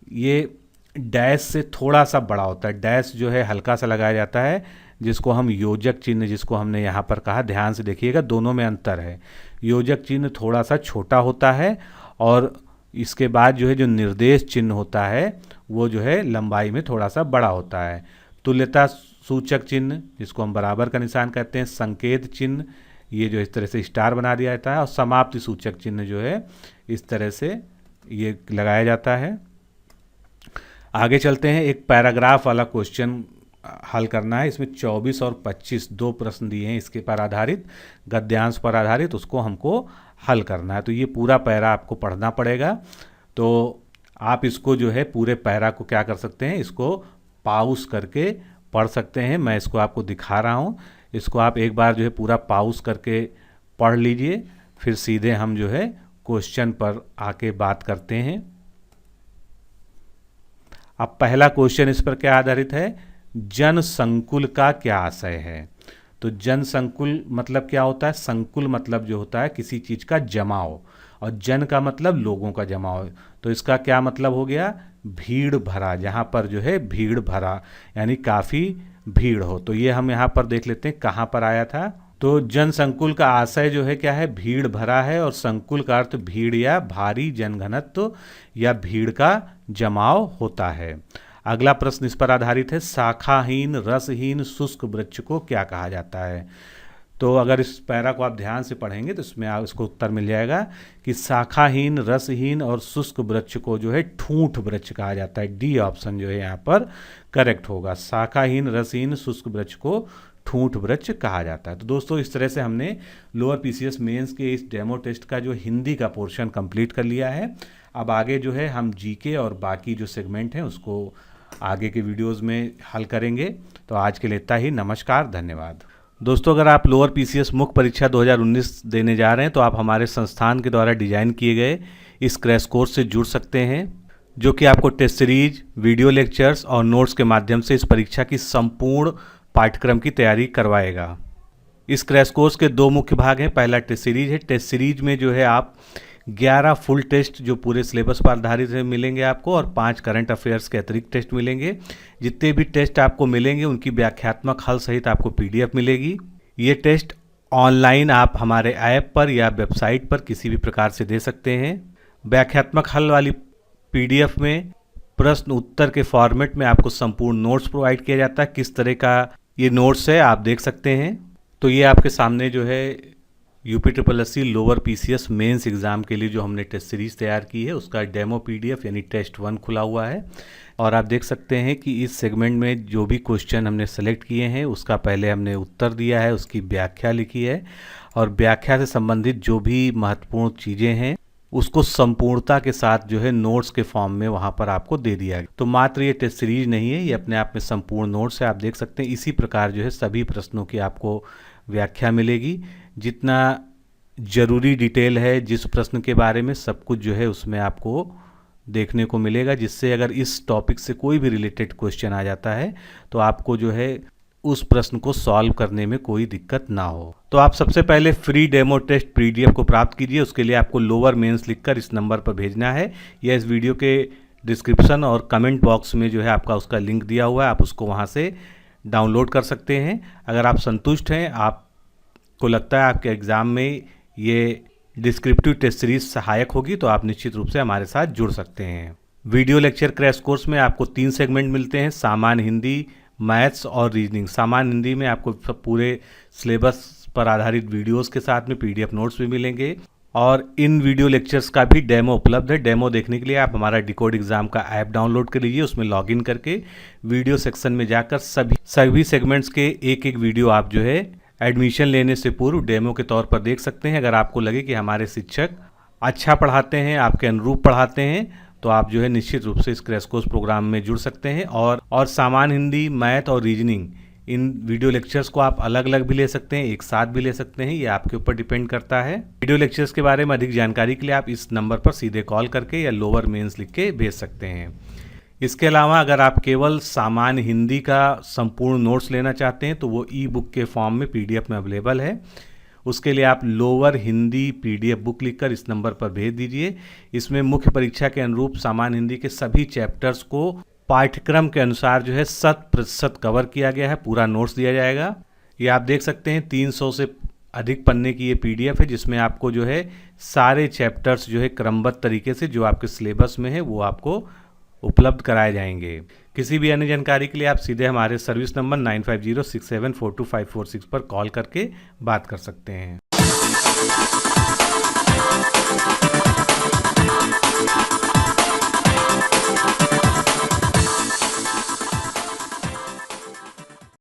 ये डैश से थोड़ा सा बड़ा होता है। डैश जो है हल्का सा लगाया जाता है, जिसको हम योजक चिन्ह, जिसको हमने यहाँ पर कहा, ध्यान से देखिएगा दोनों में अंतर है। योजक चिन्ह थोड़ा सा छोटा होता है और इसके बाद जो है जो निर्देश चिन्ह होता है वो जो है लंबाई में थोड़ा सा बड़ा होता है। तुल्यता सूचक चिन्ह जिसको हम बराबर का निशान कहते हैं, संकेत चिन्ह ये जो इस तरह से स्टार बना दिया जाता है, और समाप्ति सूचक चिन्ह जो है इस तरह से ये लगाया जाता है। आगे चलते हैं, एक पैराग्राफ वाला क्वेश्चन हल करना है। इसमें 24 और 25 दो प्रश्न दिए हैं इसके पर आधारित, गद्यांश पर आधारित, उसको हमको हल करना है। तो ये पूरा पैरा आपको पढ़ना पड़ेगा। तो आप इसको जो है पूरे पैरा को क्या कर सकते हैं, इसको पाउस करके पढ़ सकते हैं। मैं इसको आपको दिखा रहा हूँ, इसको आप एक बार जो है पूरा पाउस करके पढ़ लीजिए, फिर सीधे हम जो है क्वेश्चन पर आके बात करते हैं। अब पहला क्वेश्चन इस पर क्या आधारित है, जन संकुल का क्या आशय है। तो जन संकुल मतलब क्या होता है, संकुल मतलब जो होता है किसी चीज़ का जमाव, और जन का मतलब लोगों का जमाव। तो इसका क्या मतलब हो गया, भीड़ भरा, जहाँ पर जो है भीड़ भरा यानी काफ़ी भीड़ हो। तो ये हम यहाँ पर देख लेते हैं कहाँ पर आया था। तो जन संकुल का आशय जो है क्या है, भीड़ भरा है, और संकुल का अर्थ भीड़ या भारी जनघनत्व या भीड़ का जमाव होता है। अगला प्रश्न इस पर आधारित है, शाखाहीन रसहीन शुष्क वृक्ष को क्या कहा जाता है। तो अगर इस पैरा को आप ध्यान से पढ़ेंगे तो इसमें इसको उत्तर मिल जाएगा कि शाखाहीन रसहीन और शुष्क वृक्ष को जो है ठूंठ वृक्ष कहा जाता है। डी ऑप्शन जो है यहाँ पर करेक्ट होगा, शाखाहीन रसहीन शुष्क वृक्ष को ठूंठ वृक्ष कहा जाता है। तो दोस्तों इस तरह से हमने लोअर पीसीएस मेंस के इस डेमो टेस्ट का जो हिंदी का पोर्शन कंप्लीट कर लिया है। अब आगे जो है हम जीके और बाकी जो सेगमेंट हैं उसको आगे के वीडियोस में हल करेंगे। तो आज के लिए इतना ही, नमस्कार, धन्यवाद। दोस्तों अगर आप लोअर पीसीएस मुख्य परीक्षा 2019 देने जा रहे हैं तो आप हमारे संस्थान के द्वारा डिजाइन किए गए इस क्रैश कोर्स से जुड़ सकते हैं, जो कि आपको टेस्ट सीरीज, वीडियो लेक्चर्स और नोट्स के माध्यम से इस परीक्षा की संपूर्ण पाठ्यक्रम की तैयारी करवाएगा। इस क्रैश कोर्स के दो मुख्य भाग हैं। पहला टेस्ट सीरीज है। टेस्ट सीरीज में जो है आप 11 फुल टेस्ट जो पूरे सिलेबस पर आधारित है मिलेंगे आपको, और 5 करंट अफेयर्स के अतिरिक्त टेस्ट मिलेंगे। जितने भी टेस्ट आपको मिलेंगे उनकी व्याख्यात्मक हल सहित आपको पीडीएफ मिलेगी। ये टेस्ट ऑनलाइन आप हमारे ऐप पर या वेबसाइट पर किसी भी प्रकार से दे सकते हैं। व्याख्यात्मक हल वाली पीडीएफ में प्रश्न उत्तर के फॉर्मेट में आपको संपूर्ण नोट्स प्रोवाइड किया जाता है। किस तरह का ये नोट्स है आप देख सकते हैं। तो ये आपके सामने जो है UPSSC lower PCS mains exam के लिए जो हमने टेस्ट सीरीज़ तैयार की है उसका डेमो पीडीएफ यानी टेस्ट 1 खुला हुआ है, और आप देख सकते हैं कि इस सेगमेंट में जो भी क्वेश्चन हमने सेलेक्ट किए हैं उसका पहले हमने उत्तर दिया है, उसकी व्याख्या लिखी है, और व्याख्या से संबंधित जो भी महत्वपूर्ण चीज़ें हैं उसको संपूर्णता के साथ जो है नोट्स के फॉर्म में वहाँ पर आपको दे दिया गया। तो मात्र ये टेस्ट सीरीज नहीं है, ये अपने आप में संपूर्ण नोट्स है, आप देख सकते हैं। इसी प्रकार जो है सभी प्रश्नों की आपको व्याख्या मिलेगी। जितना ज़रूरी डिटेल है जिस प्रश्न के बारे में सब कुछ जो है उसमें आपको देखने को मिलेगा, जिससे अगर इस टॉपिक से कोई भी रिलेटेड क्वेश्चन आ जाता है तो आपको जो है उस प्रश्न को सॉल्व करने में कोई दिक्कत ना हो। तो आप सबसे पहले फ्री डेमो टेस्ट पीडीएफ को प्राप्त कीजिए। उसके लिए आपको लोअर मेंस लिखकर इस नंबर पर भेजना है, या इस वीडियो के डिस्क्रिप्शन और कमेंट बॉक्स में जो है आपका उसका लिंक दिया हुआ है, आप उसको वहाँ से डाउनलोड कर सकते हैं। अगर आप संतुष्ट हैं, आपको लगता है आपके एग्ज़ाम में ये डिस्क्रिप्टिव टेस्ट सीरीज सहायक होगी, तो आप निश्चित रूप से हमारे साथ जुड़ सकते हैं। वीडियो लेक्चर क्रैश कोर्स में आपको 3 सेगमेंट मिलते हैं, सामान्य हिंदी, मैथ्स और रीजनिंग। सामान्य हिंदी में आपको पूरे सिलेबस पर आधारित वीडियोस के साथ में पीडीएफ नोट्स भी मिलेंगे, और इन वीडियो लेक्चर्स का भी डेमो उपलब्ध है। डेमो देखने के लिए आप हमारा डिकोड एग्जाम का ऐप डाउनलोड कर लीजिए। उसमें लॉगिन करके वीडियो सेक्शन में जाकर सभी सेगमेंट्स के एक एक वीडियो आप जो है एडमिशन लेने से पूर्व डेमो के तौर पर देख सकते हैं। अगर आपको लगे कि हमारे शिक्षक अच्छा पढ़ाते हैं, आपके अनुरूप पढ़ाते हैं, तो आप जो है निश्चित रूप से इस क्रैश कोर्स प्रोग्राम में जुड़ सकते हैं। और सामान्य हिंदी, मैथ और रीजनिंग, इन वीडियो लेक्चर्स को आप अलग अलग भी ले सकते हैं, एक साथ भी ले सकते हैं, ये आपके ऊपर डिपेंड करता है। वीडियो लेक्चर्स के बारे में अधिक जानकारी के लिए आप इस नंबर पर सीधे कॉल करके या लोअर मेंस लिख के भेज सकते हैं। इसके अलावा अगर आप केवल सामान्य हिंदी का संपूर्ण नोट्स लेना चाहते हैं तो वो ई बुक के फॉर्म में PDF में अवेलेबल है। उसके लिए आप लोअर हिंदी PDF बुक लिखकर इस नंबर पर भेज दीजिए। इसमें मुख्य परीक्षा के अनुरूप सामान्य हिंदी के सभी चैप्टर्स को पाठ्यक्रम के अनुसार जो है 100% कवर किया गया है, पूरा नोट्स दिया जाएगा। ये आप देख सकते हैं 300 से अधिक पन्ने की ये PDF है, जिसमें आपको जो है सारे चैप्टर्स जो है क्रमबद्ध तरीके से जो आपके सिलेबस में है वो आपको उपलब्ध कराए जाएंगे। किसी भी अन्य जानकारी के लिए आप सीधे हमारे सर्विस नंबर 9506742546 पर कॉल करके बात कर सकते हैं।